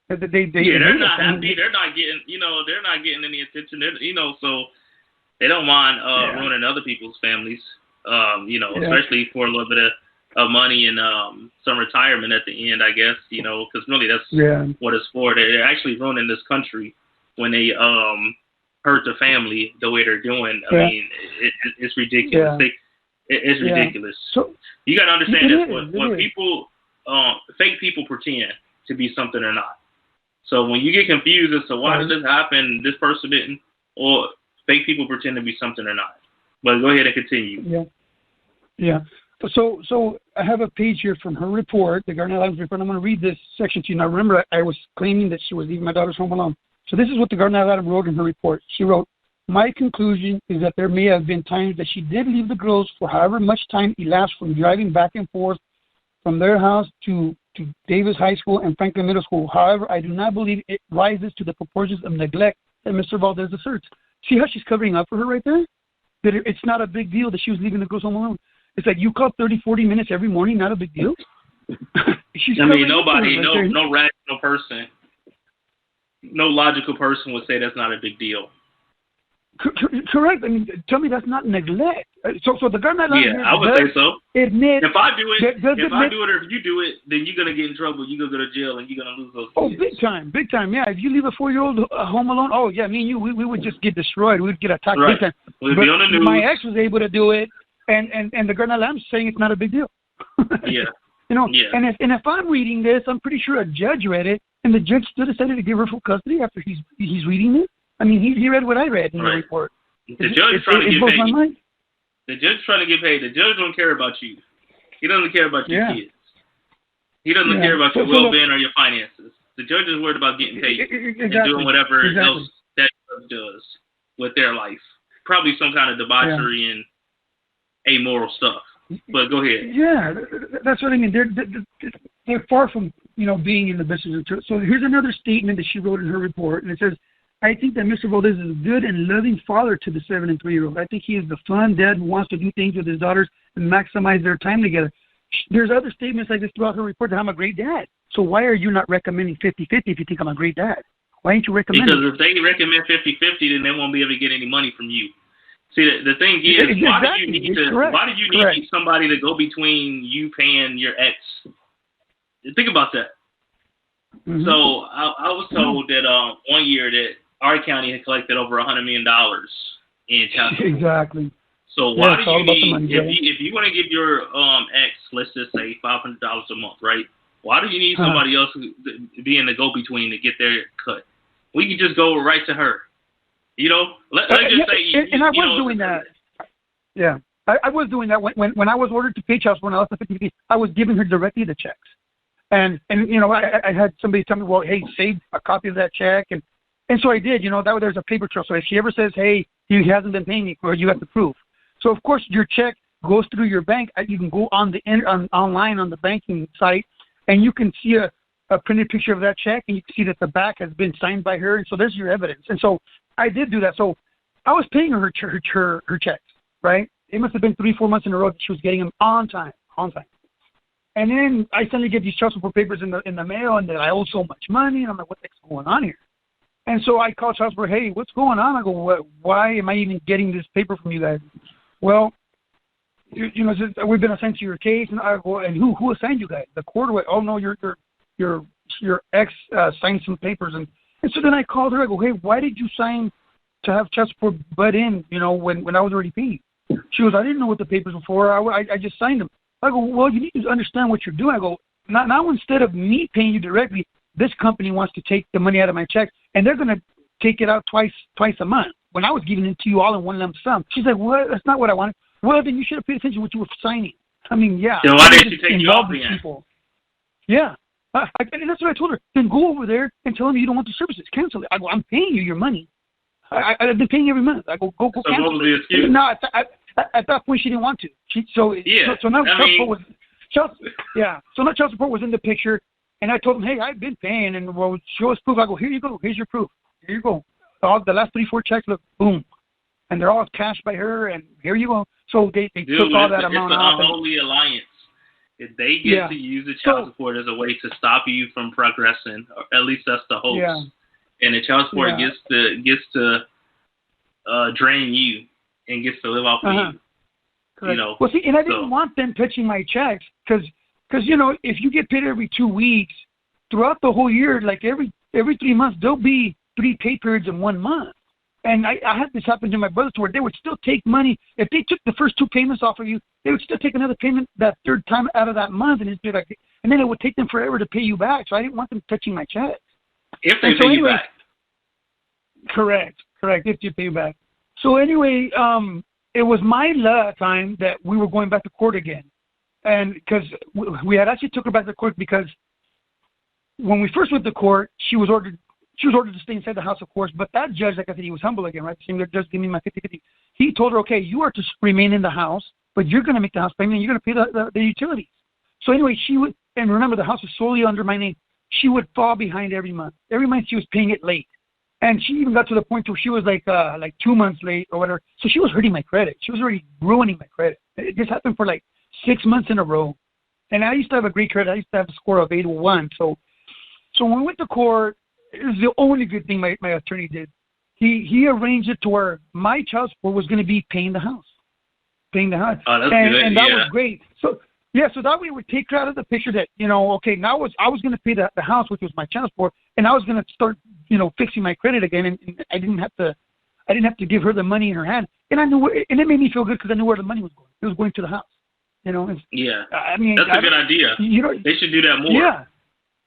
happy. They're not getting any attention. So they don't mind ruining other people's families. Especially for a little bit of money and some retirement at the end, I guess. Because really that's what it's for. They're actually ruining this country when they hurt the family the way they're doing. I mean, it's ridiculous. It's ridiculous. So you got to understand this. When people, fake people pretend to be something they're not. So when you get confused as to why did this happen, this person didn't, or fake people pretend to be something they're not. But go ahead and continue. Yeah. So I have a page here from her report, the Garnett Limes report. I'm going to read this section to you. Now, remember, I was claiming that she was leaving my daughter's home alone. So this is what the Garnett Limes wrote in her report. She wrote, my conclusion is that there may have been times that she did leave the girls for however much time elapsed from driving back and forth from their house to Davis High School and Franklin Middle School. However, I do not believe it rises to the proportions of neglect that Mr. Valdez asserts. See how she's covering up for her right there? That it's not a big deal that she was leaving the girls home alone. It's like you call 30, 40 minutes every morning, not a big deal. Nobody, no rational person, no logical person would say that's not a big deal. Correct. I mean, tell me that's not neglect. So the Garnett Limes. Yeah, I would say so. Admit if I do it, or if you do it, then you're gonna get in trouble. You're gonna go to jail, and you're gonna lose those kids. Big time. Yeah, if you leave a 4-year-old home alone, me and you, we would just get destroyed. We'd get attacked big time. We'd be on the news. My ex was able to do it, and the Garnett Limes saying it's not a big deal. Yeah. And if I'm reading this, I'm pretty sure a judge read it, and the judge still decided to give her full custody after he's reading it. I mean, he read what I read in the report. The judge is trying to get paid. The judge is trying to get paid. The judge don't care about you. He doesn't care about your kids. He doesn't care about your well-being or your finances. The judge is worried about getting paid and doing whatever else that judge does with their life. Probably some kind of debauchery and amoral stuff. But go ahead. Yeah, that's what I mean. They're far from being in the business of truth. So here's another statement that she wrote in her report, and it says, I think that Mr. Valdez is a good and loving father to the 7 and 3-year-old. I think he is the fun dad who wants to do things with his daughters and maximize their time together. There's other statements like this throughout her report that I'm a great dad. So why are you not recommending 50-50 if you think I'm a great dad? Why ain't you recommending? Because if they recommend 50-50, then they won't be able to get any money from you. See, the thing is, why do you need somebody to go between you paying your ex? Think about that. Mm-hmm. So I was told that 1 year that our county had collected over $100 million in child support. Exactly. So why do you need, if you want to give your ex, let's just say $500 a month, right? Why do you need somebody else being the go-between to get their cut? We could just go right to her. You know, let's just say. And I was doing that. Yeah, I was doing that when I was ordered to pay child support. When I left the 50-50, I was giving her directly the checks. And you know, I had somebody tell me, well, hey, save a copy of that check, and so I did. You know, there's a paper trail. So if she ever says, hey, he hasn't been paying me, well, you have to prove. So of course your check goes through your bank. You can go on online on the banking site, and you can see a printed picture of that check, and you can see that the back has been signed by her, and so there's your evidence. And so I did do that. So I was paying her checks, right? It must have been 3-4 months in a row that she was getting them on time. And then I suddenly get these child support papers in the mail, and that I owe so much money, and I'm like, what the heck's going on here? And so I called child support, hey, what's going on? I go, why am I even getting this paper from you guys? Well, you know, we've been assigned to your case, and I go, and who assigned you guys? The court? Oh no, your ex signed some papers, and so then I called her. I go, hey, why did you sign to have child support butt in? You know, when I was already paid. She goes, I didn't know what the papers were for. I just signed them. I go, well, you need to understand what you're doing. I go, now instead of me paying you directly, this company wants to take the money out of my check, and they're going to take it out twice a month. When I was giving it to you all in one lump sum. She's like, what? That's not what I wanted. Well, then you should have paid attention to what you were signing. I mean, yeah. Then why didn't you take you off the people? Yeah. And that's what I told her. Then go over there and tell them you don't want the services. Cancel it. I go, I'm paying you your money. I've been paying every month. I go cancel it. What was the excuse? No, at that point she didn't want to. So now child support was in the picture, and I told them, hey, I've been paying, and well, show us proof. I go, here you go. Here's your proof. Here you go. All the last 3-4 checks, look, boom, and they're all cashed by her, and here you go. So they took all that amount off. It's an unholy alliance. If they get to use the child support as a way to stop you from progressing, or at least that's the hope. Yeah. And the child support gets to drain you and gets to live off of you. Correct. You know. Well, see, and I didn't want them touching my checks because you know, if you get paid every 2 weeks throughout the whole year, like every 3 months, there'll be 3 pay periods in 1 month. And I had this happen to my brothers where they would still take money. If they took the first 2 payments off of you, they would still take another payment that third time out of that month, and then it would take them forever to pay you back. So I didn't want them touching my checks. If they pay you back. Correct. If you pay you back. So anyway, it was my time that we were going back to court again, and because we had actually took her back to court because when we first went to court, she was ordered to stay inside the house, of course, but that judge, like I said, he was humble again, right? Saying, just give me my 50-50. He told her, okay, you are to remain in the house, but you're going to make the house payment and you're going to pay the utilities. So anyway, she would, and remember, the house was solely under my name. She would fall behind every month. Every month she was paying it late. And she even got to the point where she was like 2 months late or whatever. So she was hurting my credit. She was already ruining my credit. It just happened for like 6 months in a row. And I used to have a great credit. I used to have a score of 801. So when we went to court, it was the only good thing my attorney did. He arranged it to where my child support was going to be paying the house. Oh, that's good. And that was great. So that way it would take her out of the picture that, you know, okay, now I was going to pay the house, which was my child support, and I was going to start, you know, fixing my credit again, and I didn't have to give her the money in her hand, and I knew, and it made me feel good because I knew where the money was going. It was going to the house, you know. I mean, that's a good idea. You know, they should do that more. Yeah.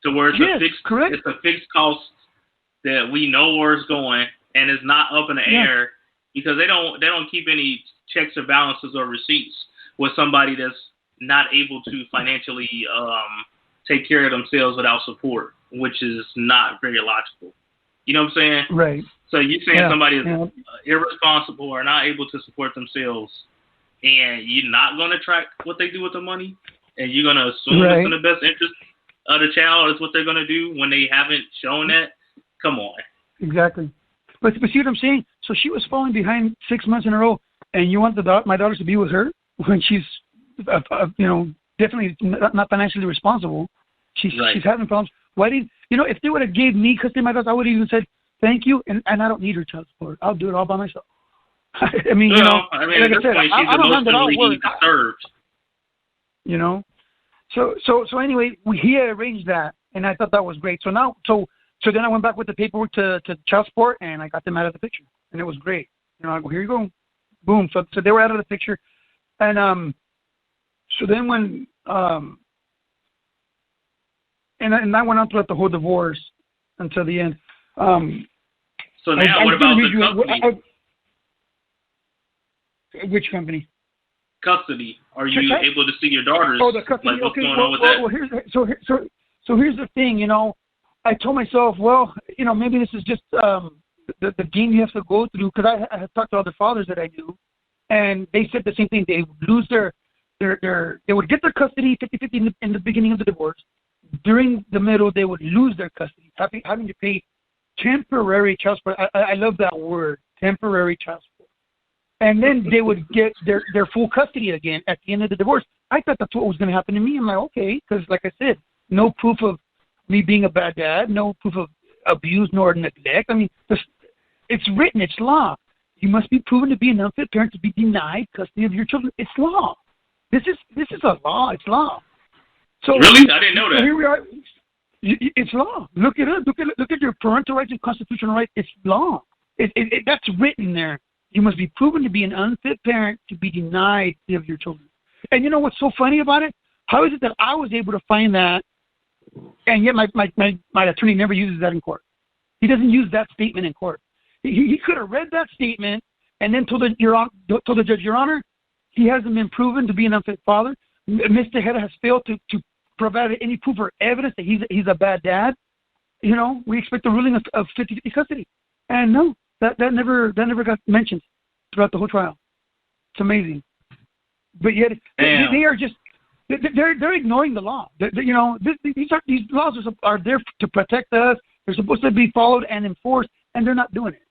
To where it's a fixed cost that we know where it's going, and it's not up in the air because they don't keep any checks or balances or receipts with somebody that's not able to financially take care of themselves without support, which is not very logical. You know what I'm saying? Right. So you're saying somebody is irresponsible or not able to support themselves, and you're not going to track what they do with the money, and you're going to assume it's in the best interest of the child is what they're going to do when they haven't shown that? Come on. Exactly. But see what I'm saying? So she was falling behind 6 months in a row, and you want my daughters to be with her when she's, you know, definitely not financially responsible. She's having problems. Why didn't if they would have gave me custody of my daughter, I would have even said thank you, and I don't need her child support. I'll do it all by myself. I mean, like I said, I'm emotionally disturbed. So anyway, he arranged that, and I thought that was great. So then I went back with the paperwork to child support, and I got them out of the picture, and it was great. I go, here you go, boom. So they were out of the picture, and so then when and I went on throughout the whole divorce until the end. So now, what about the custody? Which company? Custody. Are you able to see your daughters? Oh, the custody. Like, what's going on with that? Well, here's the thing. I told myself, well, maybe this is just the game you have to go through, because I had talked to other fathers that I knew, and they said the same thing. They would lose they would get their custody 50-50 in the beginning of the divorce. During the middle, they would lose their custody, having to pay temporary child support. I love that word, temporary child support. And then they would get their full custody again at the end of the divorce. I thought that's what was going to happen to me. I'm like, okay, because like I said, no proof of me being a bad dad, no proof of abuse nor neglect. I mean, it's written, it's law. You must be proven to be an unfit parent to be denied custody of your children. It's law. This is a law. It's law. So really, I didn't know that. So here we are. It's law. Look it up. Look at your parental rights and constitutional rights. It's law. That's written there. You must be proven to be an unfit parent to be denied of your children. And you know what's so funny about it? How is it that I was able to find that, and yet my attorney never uses that in court? He doesn't use that statement in court. He could have read that statement and then told the judge, Your Honor, he hasn't been proven to be an unfit father. Mr. Tejeda has failed to provide any proof or evidence that he's a bad dad. We expect the ruling of 50-50 custody. And no, that never got mentioned throughout the whole trial. It's amazing. But yet they are just they're ignoring the law. These laws are there to protect us. They're supposed to be followed and enforced, and they're not doing it.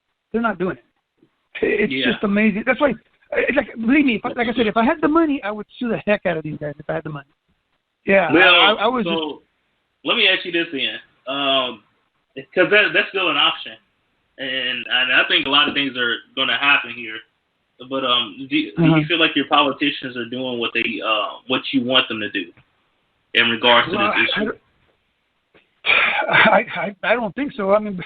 It's just amazing. That's why, believe me, like I said, if I had the money, I would sue the heck out of these guys if I had the money. Yeah. Well, I was. So let me ask you this then, because that's still an option, and I think a lot of things are going to happen here. But do you feel like your politicians are doing what you want them to do in regards to this issue? I don't think so. I mean,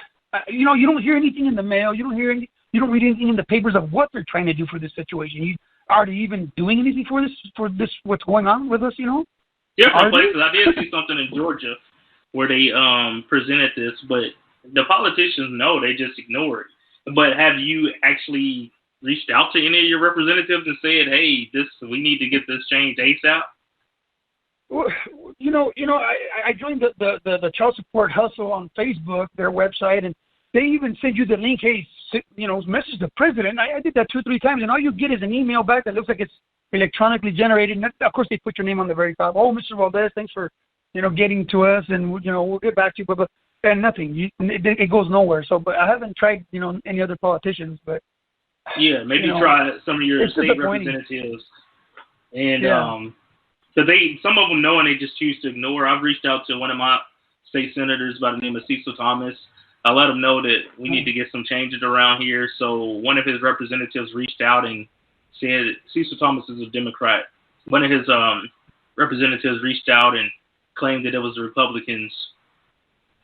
you don't hear anything in the mail. You don't read anything in the papers of what they're trying to do for this situation. Are they even doing anything for this? What's going on with us? Different places. I did see something in Georgia where they presented this, but the politicians they just ignore it. But have you actually reached out to any of your representatives and said, "Hey, we need to get this changed ASAP"? Well, I joined the child support hustle on Facebook, their website, and they even send you the link. Hey, message the president. I did that 2 or 3 times, and all you get is an email back that looks like it's electronically generated. And of course, they put your name on the very top. Oh, Mr. Valdez, thanks for getting to us, and we'll get back to you. But and nothing. It goes nowhere. So, but I haven't tried any other politicians, but yeah, maybe try some of your state representatives, and so some of them know and they just choose to ignore. I've reached out to one of my state senators by the name of Cecil Thomas. I let him know that we need to get some changes around here. So one of his representatives reached out and said, Cecil Thomas is a Democrat. One of his representatives reached out and claimed that it was the Republicans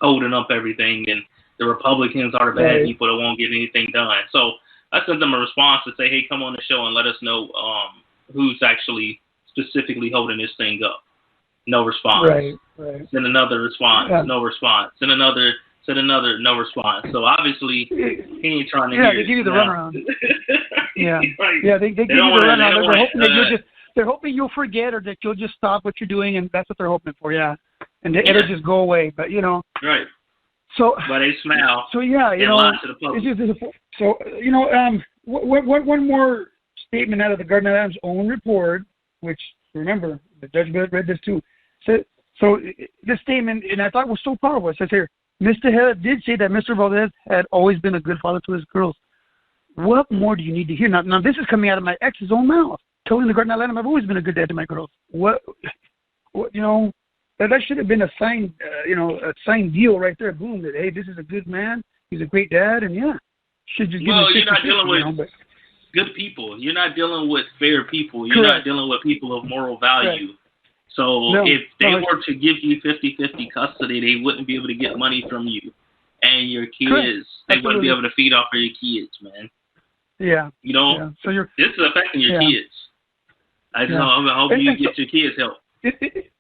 holding up everything, and the Republicans are the bad people that won't get anything done. So I sent them a response to say, hey, come on the show and let us know who's actually specifically holding this thing up. No response. Right. Send another response. Yeah. No response. Send another. No response. So obviously he ain't trying to hear. Yeah, they give you the runaround. Yeah. Right. Yeah, they give you the runaround. They're hoping you'll forget or that you'll just stop what you're doing, and that's what they're hoping for. Yeah. And it'll just go away. But Right. So. But they smile. So yeah, lie to the public. So one more statement out of the Gardner Adams' own report, which remember the judge read this too. So this statement, and I thought was so powerful. It says here, Mr. Tejeda did say that Mr. Valdez had always been a good father to his girls. What more do you need to hear? Now this is coming out of my ex's own mouth, telling the Gardner Adams, I've always been a good dad to my girls. What That should have been a signed, a signed deal right there. Boom. That, hey, this is a good man. He's a great dad, and yeah, should just give him 50, you're not dealing with good people. You're not dealing with fair people. You're not dealing with people of moral value. So if they were to give you 50-50 custody, they wouldn't be able to get money from you and your kids. They wouldn't be able to feed off of your kids, man. Yeah. So this is affecting your kids. I hope you get your kids help. It is.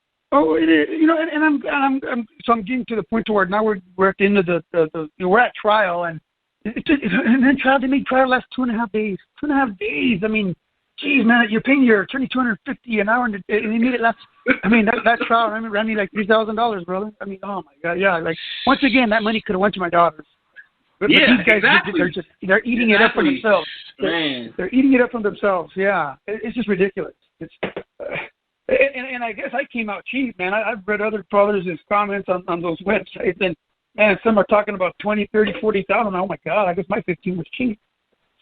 I'm getting to the point where now we're at the end of the we're at trial, and then trial, they made trial last 2.5 days. 2.5 days. I mean, geez, man, you're paying your attorney $250 an hour, and they made it last. I mean, that trial ran me like $3,000, brother. I mean, oh my God, yeah. Like once again, that money could have went to my daughters. But these guys, they're eating it up for themselves. They're eating it up for themselves. Yeah, it's just ridiculous. It's. And I guess I came out cheap, man. I've read other brothers' comments on those websites, and some are talking about 20, 30, 40,000. Oh my God, I guess my 15 was cheap.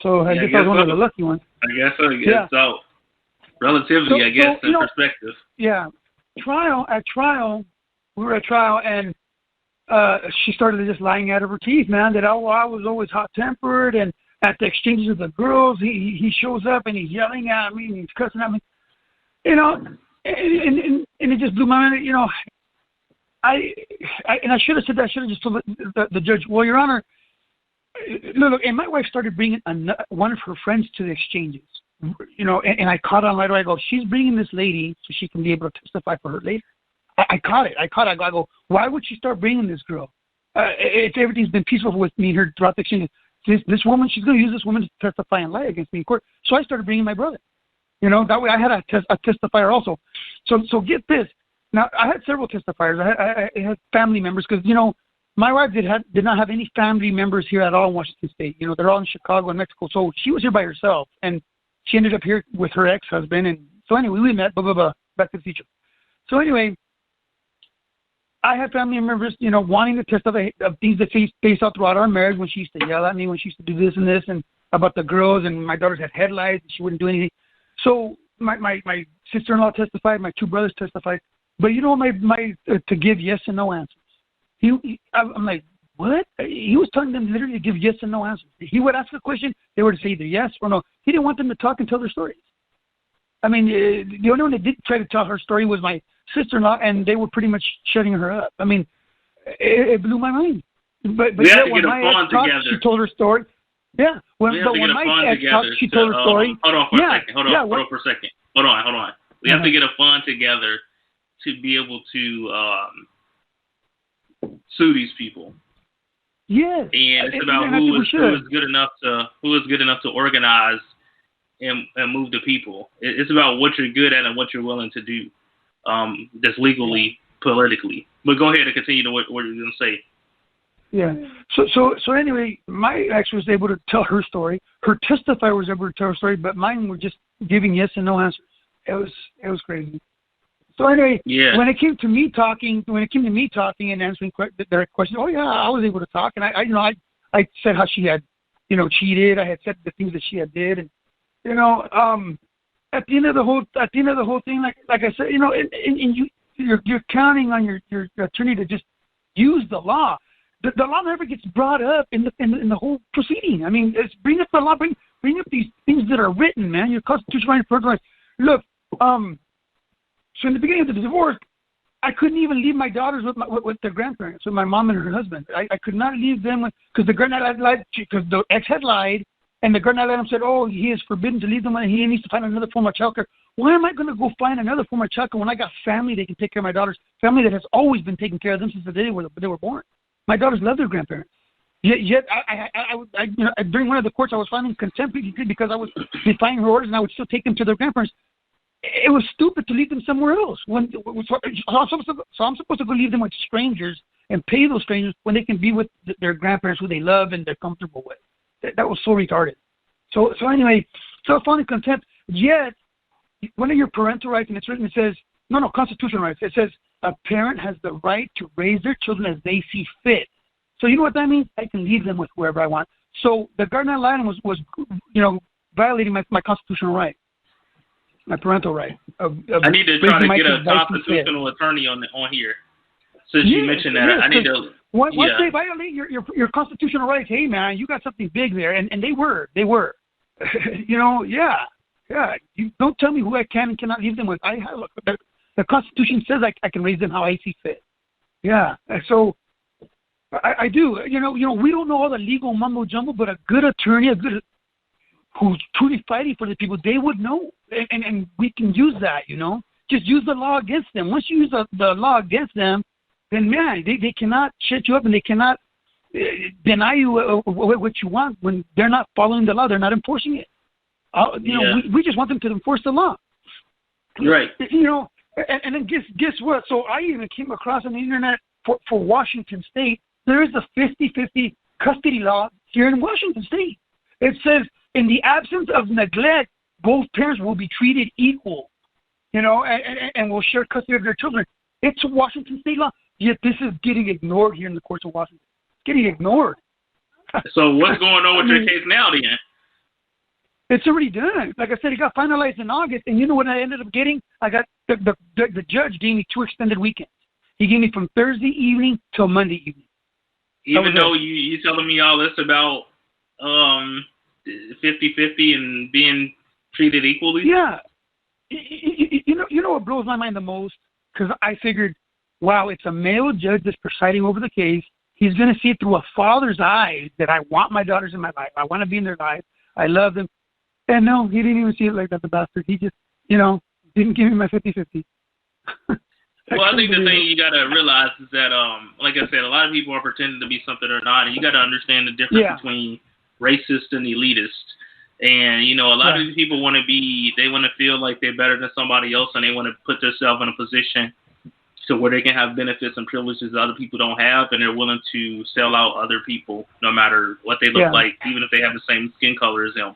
So I guess I was one of the lucky ones. I guess so. So relatively, I guess, in perspective. Yeah. We were at trial, and she started just lying out of her teeth, man. That I was always hot-tempered, and at the exchanges with the girls, he shows up and he's yelling at me and he's cussing at me, And it just blew my mind. I should have said that. I should have just told the judge, well, Your Honor, look, and my wife started bringing one of her friends to the exchanges, and I caught on right away. I go, she's bringing this lady so she can be able to testify for her later. I caught it. I go, why would she start bringing this girl? Everything's been peaceful with me and her throughout the exchanges. This woman, she's going to use this woman to testify and lie against me in court. So I started bringing my brother. That way I had a testifier also. So get this. Now, I had several testifiers. I had family members because, my wife did not have any family members here at all in Washington State. They're all in Chicago and Mexico. So she was here by herself, and she ended up here with her ex-husband. And so anyway, we met, back to the future. So anyway, I had family members, wanting to testify of things that faced out throughout our marriage when she used to yell at me, when she used to do this and this, and about the girls, and my daughters had headlights, and she wouldn't do anything. So my sister-in-law testified, my two brothers testified, but to give yes and no answers. I'm like, what? He was telling them literally to give yes and no answers. He would ask a question, they were to say either yes or no. He didn't want them to talk and tell their stories. I mean, the only one that did try to tell her story was my sister-in-law, and they were pretty much shutting her up. I mean, it blew my mind. But yet when my ex talked, she told her story. Yeah. When my ex talked, she told her story. Hold on for a second. Hold on. We have to get a fund together to be able to sue these people. Yes. And it's about who is good enough to organize and move the people. It's about what you're good at and what you're willing to do. That's legally, politically. But go ahead and continue to what you're going to say. Yeah. So anyway, my ex was able to tell her story. Her testifier was able to tell her story, but mine were just giving yes and no answers. It was crazy. So anyway, when it came to me talking and answering their questions, oh yeah, I was able to talk, and I said how she had, cheated. I had said the things that she had did, and at the end of the whole thing, like I said, and you're counting on your attorney to just use the law. The law never gets brought up in the whole proceeding. I mean, it's bring up the law, bring up these things that are written, man. Your constitutional right to rights. Look, so in the beginning of the divorce, I couldn't even leave my daughters with their grandparents, with my mom and her husband. I could not leave them because the grandmother lied, because the ex had lied, and the grandmother said, "Oh, he is forbidden to leave them. He needs to find another form of childcare." Why am I going to go find another form of childcare when I got family that can take care of my daughters? Family that has always been taking care of them since the day they were born. My daughters love their grandparents. Yet I during one of the courts, I was finding contempt because I was defying her orders, and I would still take them to their grandparents. It was stupid to leave them somewhere else. So I'm supposed to go leave them with strangers and pay those strangers when they can be with their grandparents who they love and they're comfortable with. That was so retarded. So anyway, so I found contempt. Yet, one of your parental rights, and it's written, it says, no, constitutional rights. It says a parent has the right to raise their children as they see fit. So you know what that means? I can leave them with whoever I want. So the guardian ad litem was violating my constitutional right. My parental right. I need to try to get a constitutional attorney on here. Since you mentioned that, I need to. Once they violate your constitutional rights, hey man, you got something big there, and they were. You don't tell me who I can and cannot leave them with. The Constitution says I can raise them how I see fit. Yeah, so I do. We don't know all the legal mumbo jumbo, but a good attorney, who's truly fighting for the people, they would know, and we can use that. Just use the law against them. Once you use the law against them, then man, they cannot shut you up, and they cannot deny you what you want when they're not following the law. They're not enforcing it. We just want them to enforce the law. Right. And then guess what? So I even came across on the internet for Washington State, there is a 50-50 custody law here in Washington State. It says, in the absence of neglect, both parents will be treated equal, and will share custody of their children. It's a Washington State law, yet this is getting ignored here in the courts of Washington. It's getting ignored. So what's going on with your case now, then? It's already done. Like I said, it got finalized in August, and you know what I ended up getting? I got the judge gave me 2 extended weekends. He gave me from Thursday evening till Monday evening. Even though you telling me all this about 50-50 and being treated equally? Yeah. You know what blows my mind the most? Because I figured, wow, it's a male judge that's presiding over the case. He's going to see it through a father's eyes that I want my daughters in my life. I want to be in their life. I love them. And no, he didn't even see it like that, the bastard. He just, didn't give me my 50-50. Well, I think the thing you got to realize is that, like I said, a lot of people are pretending to be something they're not, and you got to understand the difference between racist and elitist. And, a lot of these people want to feel like they're better than somebody else, and they want to put themselves in a position to where they can have benefits and privileges that other people don't have, and they're willing to sell out other people no matter what they look like, even if they have the same skin color as them.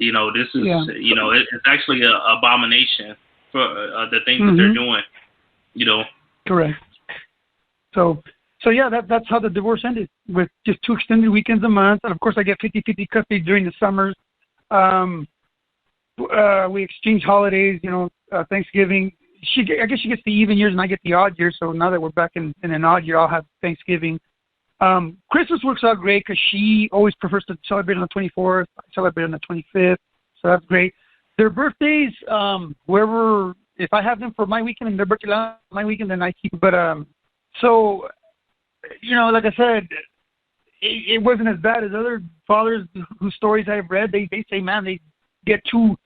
This is, it's actually an abomination for the things that they're doing. Correct. So yeah, that's how the divorce ended, with just 2 extended weekends a month, and of course I get 50-50 custody during the summers. We exchange holidays, Thanksgiving. I guess she gets the even years and I get the odd years. So now that we're back in an odd year, I'll have Thanksgiving. Christmas works out great because she always prefers to celebrate on the 24th. I celebrate on the 25th, so that's great. Their birthdays, if I have them for my weekend and their birthday on my weekend, then I keep it. But so, like I said, it wasn't as bad as other fathers whose stories I've read. They say, man, they get 2-3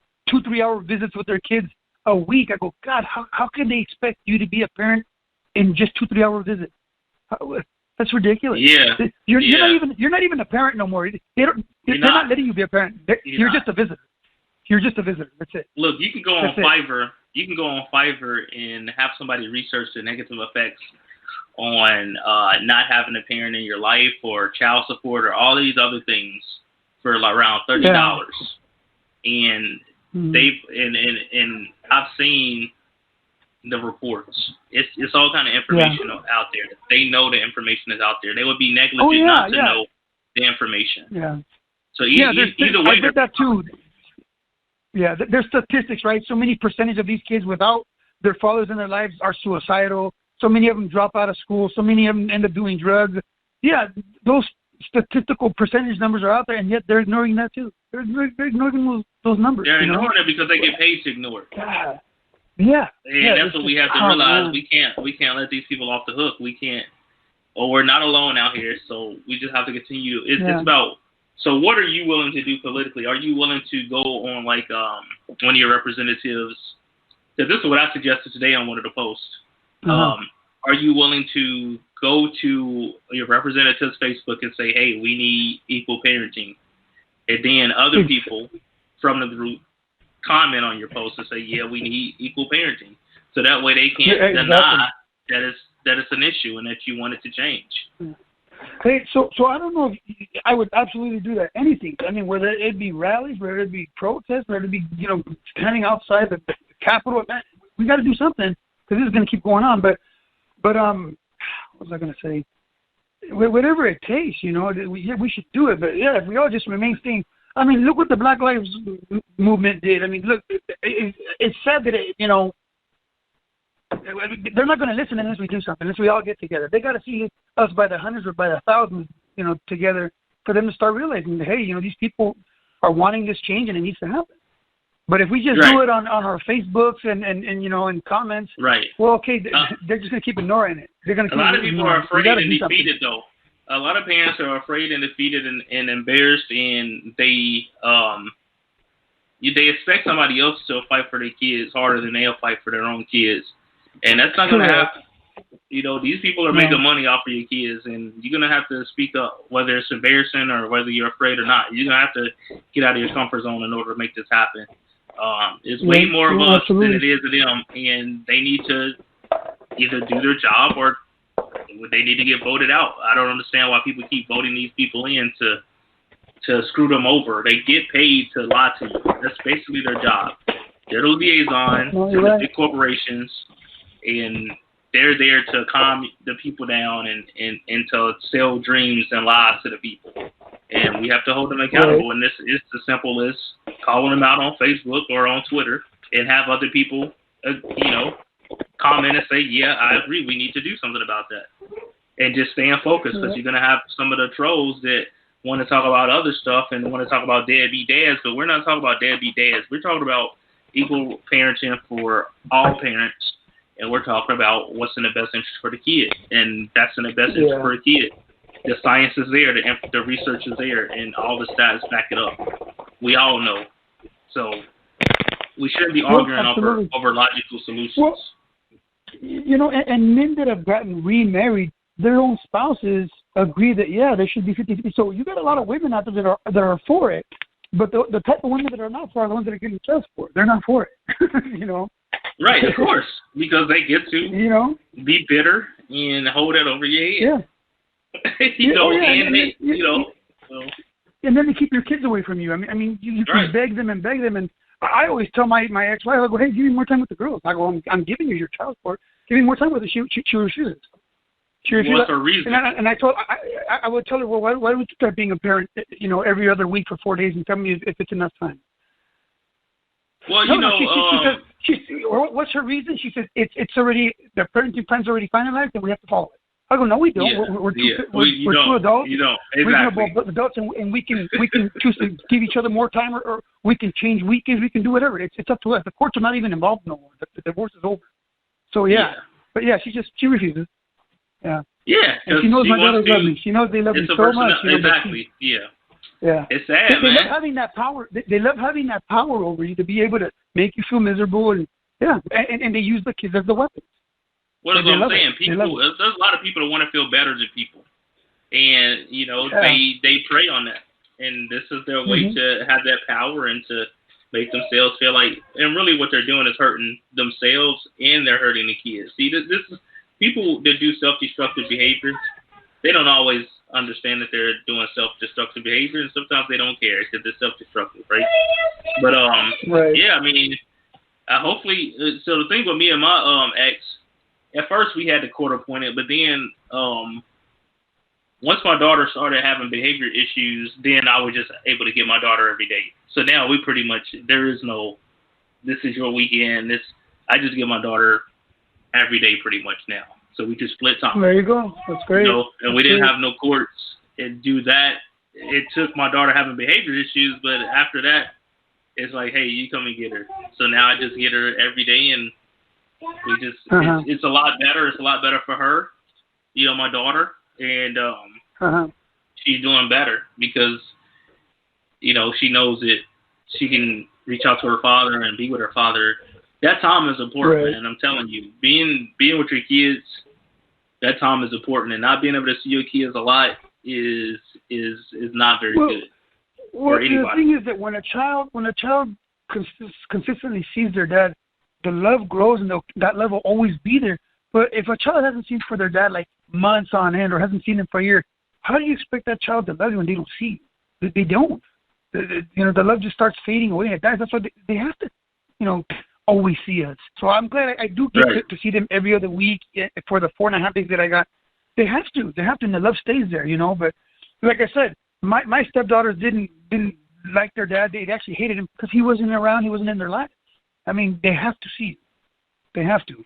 hour visits with their kids a week. I go, God, how can they expect you to be a parent in just 2-3 hour visits? That's ridiculous. Yeah. You're not even a parent no more. They're not letting you be a parent. You're just a visitor. You're just a visitor. That's it. Look, you can go on Fiverr. You can go on Fiverr and have somebody research the negative effects on not having a parent in your life, or child support, or all these other things for around $30. And they've and I've seen the reports. It's all kind of information out there. They know the information is out there. They would be negligent not to know the information. Yeah. So either way, I read that too. Yeah, there's statistics, right? So many percentage of these kids without their fathers in their lives are suicidal. So many of them drop out of school. So many of them end up doing drugs. Yeah, those statistical percentage numbers are out there, and yet they're ignoring that too. They're ignoring those numbers. They're ignoring it because they get paid to ignore it. God. Yeah. And that's what we have to realize. Man. We can't let these people off the hook. We can't. We're not alone out here, so we just have to continue. It's about. So what are you willing to do politically? Are you willing to go on like one of your representatives? Because this is what I suggested today on one of the posts. Are you willing to go to your representative's Facebook and say, hey, we need equal parenting? And then other people from the group comment on your post and say, yeah, we need equal parenting. So that way they can't deny that it's an issue and that you want it to change. Hey, so I don't know if I would absolutely do that. Anything. I mean, whether it be rallies, whether it be protests, whether it be, standing outside the Capitol. We got to do something because this is going to keep going on. But what was I going to say? Whatever it takes, we should do it. But yeah, if we all just remain staying I mean, look what the Black Lives Movement did. I mean, look, it's sad that they're not going to listen unless we do something, unless we all get together. They got to see us by the hundreds or by the thousands, together for them to start realizing that, hey, these people are wanting this change and it needs to happen. But if we just do it on our Facebooks and in comments, well, okay, they're just going to keep ignoring it. They're going to. A lot of people are afraid and defeated, though. A lot of parents are afraid and defeated and embarrassed, and they expect somebody else to fight for their kids harder than they'll fight for their own kids, and that's not going to happen. These people are making money off of your kids, and you're going to have to speak up, whether it's embarrassing or whether you're afraid or not. You're going to have to get out of your comfort zone in order to make this happen. It's way more of us than it is of them, and they need to either do their job or they need to get voted out. I don't understand why people keep voting these people in to screw them over. They get paid to lie to you. That's basically their job. They're the liaison to the big corporations, and they're there to calm the people down and to sell dreams and lies to the people. And we have to hold them accountable. And this is as simple as calling them out on Facebook or on Twitter and have other people, comment and say, yeah, I agree, we need to do something about that. And just staying focused, because you're going to have some of the trolls that want to talk about other stuff and want to talk about deadbeat dads, but we're not talking about deadbeat dads. We're talking about equal parenting for all parents, and we're talking about what's in the best interest for the kid, and that's in the best interest for the kid. The science is there, the research is there, and all the stats back it up. We all know. So we shouldn't be arguing over logical solutions. Well, and men that have gotten remarried, their own spouses agree that, there should be 50-50. So you got a lot of women out there that are for it, but the type of women that are not for it are the ones that are getting judged for it. They're not for it, Right, of course, because they get to, be bitter and hold it over your head. And then they keep your kids away from you. I mean, you can beg them, and I always tell my ex-wife, I go, hey, give me more time with the girls. I go, I'm giving you your child support. Give me more time with her. She refuses. She refuses. What's her reason? And I would tell her, well, why would you start being a parent, every other week for 4 days and tell me if it's enough time? Well, she says, what's her reason? She says, it's already, the parenting plan's already finalized and we have to follow it. I go, no, we don't. We're two adults. You don't. Exactly. We're adults, and we can choose to give each other more time, or we can change weekends. We can do whatever. It's up to us. The courts are not even involved no more. The divorce is over. So but she refuses. Yeah. Yeah. And she knows my daughters love me. She knows they love me so much. Exactly. Yeah. It's sad, man. They love having that power. They love having that power over you to be able to make you feel miserable, and they use the kids as the weapons. What is what I'm saying? There's a lot of people that want to feel better than people, and they prey on that, and this is their way to have that power and to make themselves feel like. And really, what they're doing is hurting themselves, and they're hurting the kids. See, this is people that do self-destructive behaviors. They don't always understand that they're doing self-destructive behavior, and sometimes they don't care because they're self-destructive, right? But I mean, hopefully. So the thing with me and my ex. At first, we had the court appointed, but then once my daughter started having behavior issues, then I was just able to get my daughter every day. So now we pretty much, there is no, this is your weekend. I just get my daughter every day pretty much now. So we just split time. There you go. That's great. And we didn't have no courts and do that. It took my daughter having behavior issues, but after that, it's like, hey, you come and get her. So now I just get her every day, and we just, it's a lot better. It's a lot better for her, my daughter, and she's doing better because, she knows that she can reach out to her father and be with her father. That time is important, man. I'm telling you, being with your kids, that time is important, and not being able to see your kids a lot is not very good for anybody. The thing is that when a child consistently sees their dad, the love grows, and that love will always be there. But if a child hasn't seen for their dad like months on end, or hasn't seen him for a year, how do you expect that child to love you when they don't see you? They don't. The love just starts fading away. That's why they have to, always see us. So I'm glad I do get to see them every other week for the 4.5 days that I got. They have to, and the love stays there, But like I said, my stepdaughters didn't like their dad. They actually hated him because he wasn't around. He wasn't in their life. I mean, they have to see it. They have to.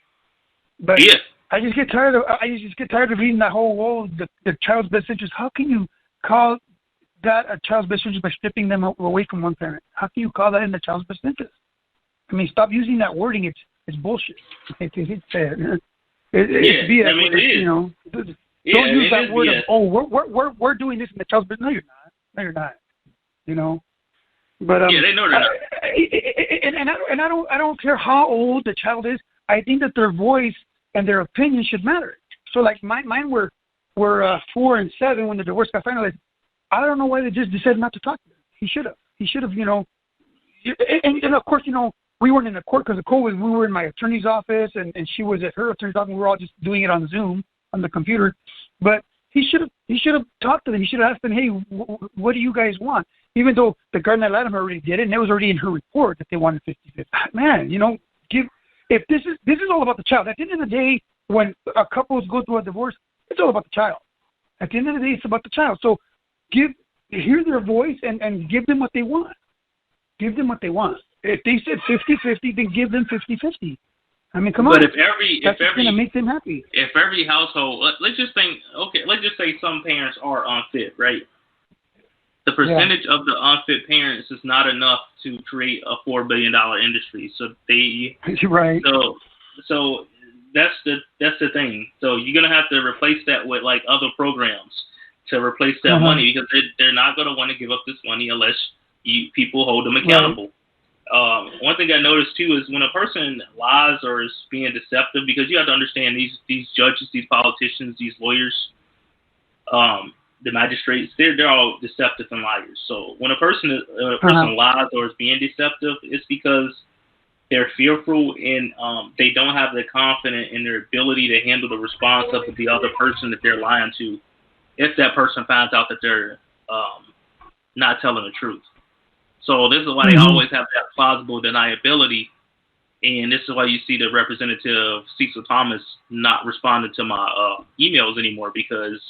But yeah. I just get tired of reading that whole the child's best interest. How can you call that a child's best interest by stripping them away from one parent? How can you call that in the child's best interest? I mean, stop using that wording. It's bullshit. It's BS. I mean, it is. You know, don't use that word of we're doing this in the child's best. No, you're not. No, you're not. You know. But they know that. And I don't care how old the child is. I think that their voice and their opinion should matter. So like mine were 4 and 7 when the divorce got finalized. I don't know why they just decided not to talk to them. He should have, you know. And of course, you know, we weren't in the court because of COVID. We were in my attorney's office, and she was at her attorney's office. We were all just doing it on Zoom on the computer. But he should have talked to them. He should have asked them, hey, what do you guys want? Even though the Gardner Latham already did it, and it was already in her report that they wanted 50-50. Man, you know, if this is all about the child. At the end of the day, when a couples go through a divorce, it's all about the child. At the end of the day, it's about the child. So hear their voice and give them what they want. Give them what they want. If they said 50-50, then give them 50-50. I mean, come on. But that's going to make them happy. If every household, let's just say some parents are unfit, right? The percentage of the unfit parents is not enough to create a $4 billion industry. So right. So that's the thing. So you're gonna have to replace that with like other programs to replace that money, because they're not gonna want to give up this money unless people hold them accountable. Right. One thing I noticed too is when a person lies or is being deceptive, because you have to understand these judges, these politicians, these lawyers, the magistrates, they're all deceptive and liars. So when a person lies or is being deceptive, it's because they're fearful and they don't have the confidence in their ability to handle the response of the other person that they're lying to, if that person finds out that they're not telling the truth. So this is why they always have that plausible deniability, and this is why you see the representative Cecil Thomas not responding to my emails anymore, because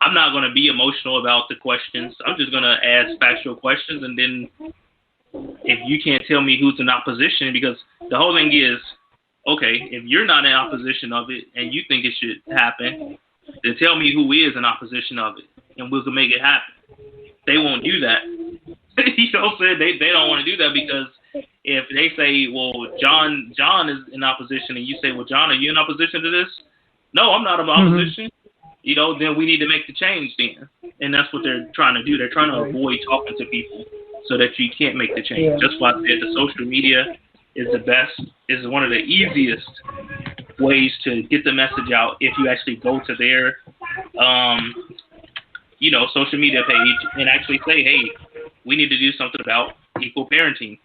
I'm not going to be emotional about the questions. I'm just going to ask factual questions, and then if you can't tell me who's in opposition, because the whole thing is, okay, if you're not in opposition of it and you think it should happen, then tell me who is in opposition of it, and we'll make it happen. They won't do that. You know what I'm saying? They don't want to do that, because if they say, well, John is in opposition, and you say, well, John, are you in opposition to this? No, I'm not in opposition. You know, then we need to make the change then. And that's what they're trying to do. They're trying to avoid talking to people so that you can't make the change. Yeah. That's why I said the social media is the best, is one of the easiest ways to get the message out if you actually go to their, social media page and actually say, hey, we need to do something about equal parenting.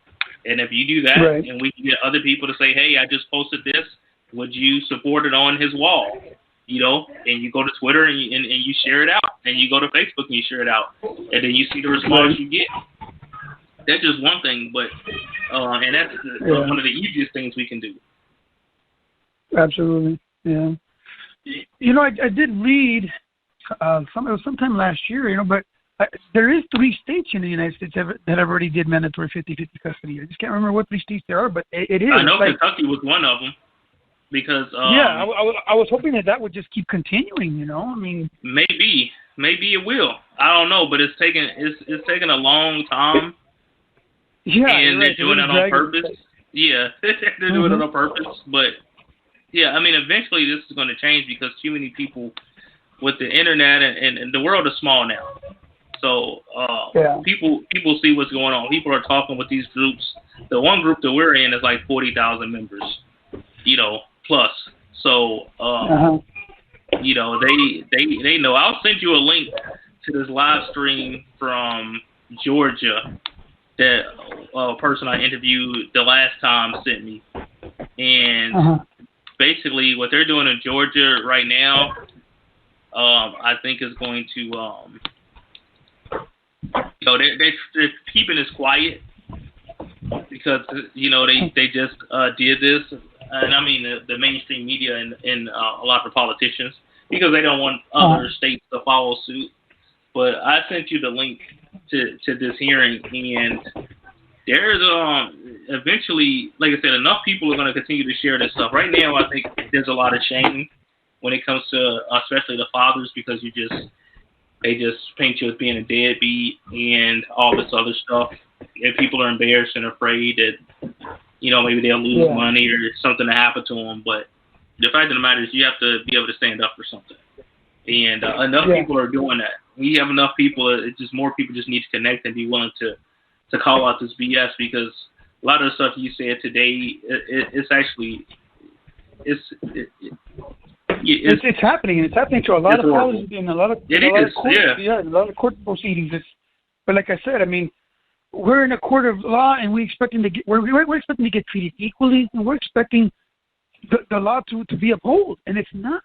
And if you do that, and we can get other people to say, hey, I just posted this, would you support it on his wall? You know, and you go to Twitter and you share it out, and you go to Facebook and you share it out, and then you see the response you get. That's just one thing, but and that's one of the easiest things we can do. Absolutely, yeah. You know, I did read it was sometime last year, you know, but there is 3 states in the United States that have already did mandatory 50-50 custody. I just can't remember what 3 states there are, but it is. I know Kentucky was one of them. Because I was hoping that would just keep continuing, you know. I mean, maybe it will. I don't know, but it's taking a long time. Yeah, and they're doing it on purpose. Yeah, they're doing it on purpose. But yeah, I mean, eventually this is going to change, because too many people with the internet and the world is small now. So people see what's going on. People are talking with these groups. The one group that we're in is like 40,000 members. You know. Plus, so you know, they know. I'll send you a link to this live stream from Georgia that a person I interviewed the last time sent me, and basically what they're doing in Georgia right now, I think is going to, they're keeping this quiet, because you know they just did this. And I mean the mainstream media and a lot of politicians, because they don't want other states to follow suit. But I sent you the link to this hearing, and there's eventually, like I said, enough people are going to continue to share this stuff. Right now, I think there's a lot of shame when it comes to especially the fathers, because they just paint you as being a deadbeat and all this other stuff, and people are embarrassed and afraid that maybe they'll lose money or something to happen to them. But the fact of the matter is, you have to be able to stand up for something, and enough people are doing that. We have enough people. It's just more people just need to connect and be willing to call out this BS, because a lot of the stuff you said today, it's actually it's happening, and it's happening to a lot of colleges and a lot of court proceedings. But like I said, I mean, we're in a court of law, and we're expecting to get treated equally, and we're expecting the law to be upheld, and it's not.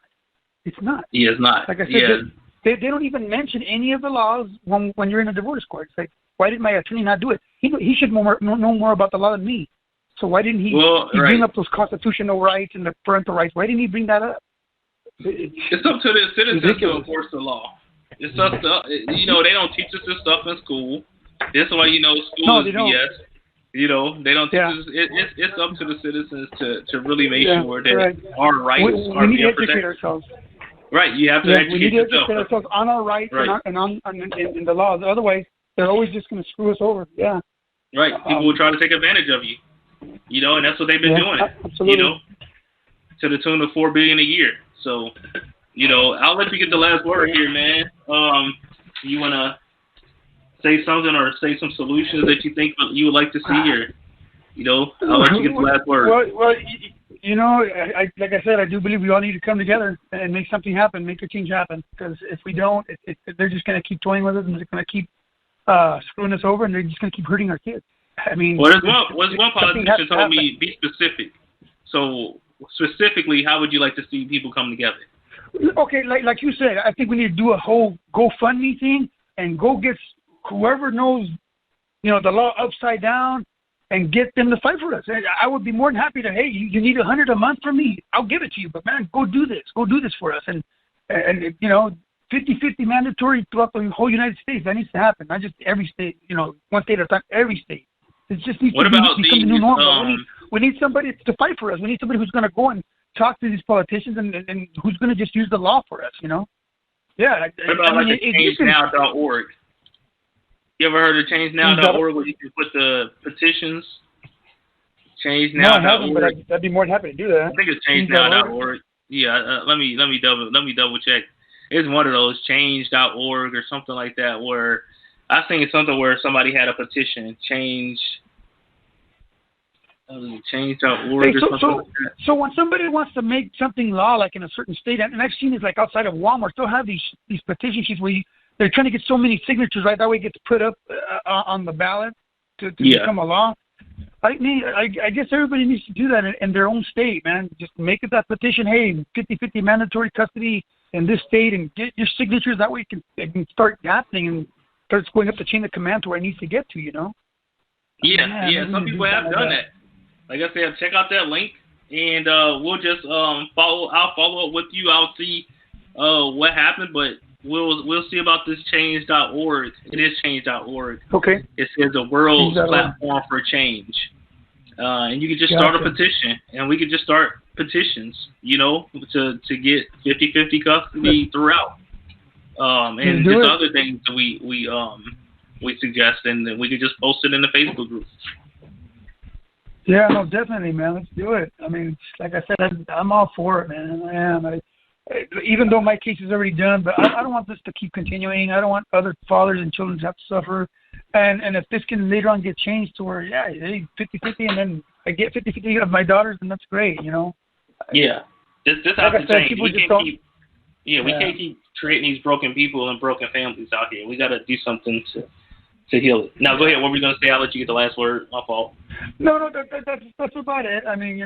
It's not. Yeah, it's not. Like I said, they don't even mention any of the laws when you're in a divorce court. It's like, why did my attorney not do it? He should know more about the law than me. So why didn't he bring up those constitutional rights and the parental rights? Why didn't he bring that up? It's up to the citizens to enforce the law. It's up to, they don't teach us this stuff in school. That's why, school is BS. They don't teach us. It's up to the citizens to really make sure that our rights are protected. We need to educate ourselves. Right, you have to educate yourself. We need to educate ourselves on our rights and on the laws. Otherwise, they're always just going to screw us over. Yeah. Right. People will try to take advantage of you. And that's what they've been doing. Absolutely. To the tune of $4 billion a year. So, I'll let you get the last word here, man. You want to say something or say some solutions that you think you would like to see, or I'll let you get the last word. Well, like I said, I do believe we all need to come together and make something happen, make a change happen. Because if we don't, they're just going to keep toying with us, and they're going to keep screwing us over, and they're just going to keep hurting our kids. I mean, there's one politician told me, be specific. So specifically, how would you like to see people come together? Okay, like you said, I think we need to do a whole GoFundMe thing and go get whoever knows, the law upside down, and get them to fight for us. I would be more than happy to. Hey, you need $100 a month from me, I'll give it to you. But man, go do this for us, and 50-50 mandatory throughout the whole United States. That needs to happen, not just every state. One state at a time. Every state. It just needs to become the new normal. We need somebody to fight for us. We need somebody who's going to go and talk to these politicians and who's going to just use the law for us. Yeah. What about ChangeNow.org? You ever heard of ChangeNow.org, where you can put the petitions? ChangeNow.org. No, I haven't, but I'd be more than happy to do that. I think it's ChangeNow.org. Yeah, let me double check. It's one of those Change.org or something like that, where I think it's something where somebody had a petition, Change.org or something like that. So when somebody wants to make something law, like in a certain state, and I've seen it like outside of Walmart, they'll have these petition sheets where they're trying to get so many signatures, right? That way it gets put up on the ballot to become a law. I guess everybody needs to do that in their own state, man. Just make it that petition, hey, 50-50 mandatory custody in this state, and get your signatures. That way it can start happening and starts going up the chain of command to where it needs to get to, Yeah, some people have done that. Like I said, check out that link, and we'll just I'll follow up with you. I'll see what happened, but we'll see about this Change.org. It is Change.org. Okay. It says the world's platform for change, and you can just start a petition, and we could just start petitions, to get 50-50 custody throughout, and just other things that we suggest, and then we could just post it in the Facebook group. Yeah, no, definitely, man. Let's do it. I mean, like I said, I'm all for it, man. I am. Even though my case is already done, but I don't want this to keep continuing. I don't want other fathers and children to have to suffer. And if this can later on get changed to where, 50-50, and then I get 50-50 of my daughters, then that's great, Yeah. This has like to change. We can't keep creating these broken people and broken families out here. We got to do something to heal it. Now, go ahead. What were you going to say? I'll let you get the last word. My fault. No, that's about it. I mean,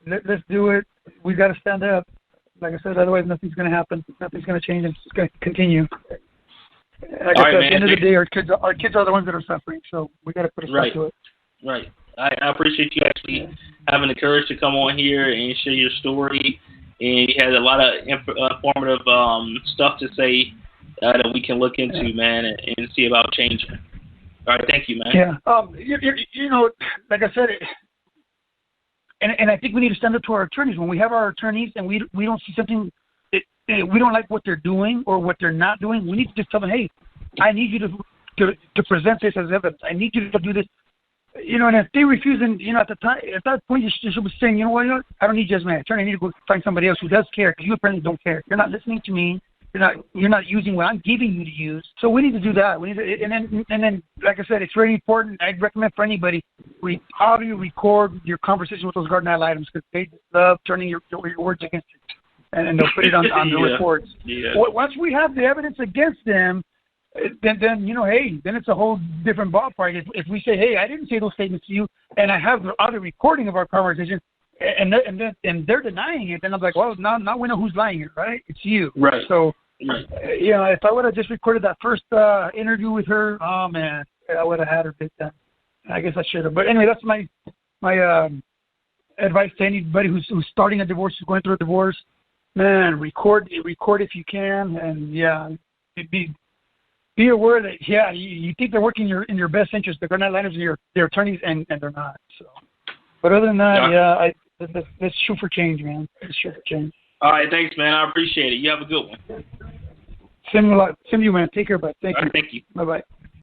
let's do it. We got to stand up. Like I said, otherwise nothing's going to happen. Nothing's going to change. It's just going to continue. Like I said, at the end of the day, our kids are the ones that are suffering. So we got to put a stop to it. Right. I appreciate you actually having the courage to come on here and share your story. And you had a lot of informative stuff to say. that we can look into, man, and see about changing. All right, thank you, man. Yeah. You know, like I said, and I think we need to stand up to our attorneys. When we have our attorneys and we don't see something, we don't like what they're doing or what they're not doing, we need to just tell them, hey, I need you to present this as evidence. I need you to do this. You know, and if they refuse, and at that point, you should be saying, you know what, I don't need you as my attorney. I need to go find somebody else who does care, because you apparently don't care. You're not listening to me. You're not using what I'm giving you to use. So we need to do that. We need to, and then, like I said, it's very important. I'd recommend for anybody, audio record your conversation with those garden ad litem, because they love turning your words against you, and they'll put it on the reports. Yeah. Once we have the evidence against them, then hey, then it's a whole different ballpark. If we say, hey, I didn't say those statements to you, and I have the audio recording of our conversation, and they're denying it, then I'm like, well, now we know who's lying here, right? It's you. Right. So, if I would have just recorded that first interview with her, oh man, I would have had her big time. I guess I should have. But anyway, that's my advice to anybody who's starting a divorce, who's going through a divorce. Man, record if you can, and be aware that you think they're working in your best interest, but they're not landers and they're attorneys, and they're not. So, but other than that, let's shoot for change, man. Let's shoot for change. All right, thanks, man. I appreciate it. You have a good one. Send you, man. Take care, bud. Thank you. Thank you. Bye-bye.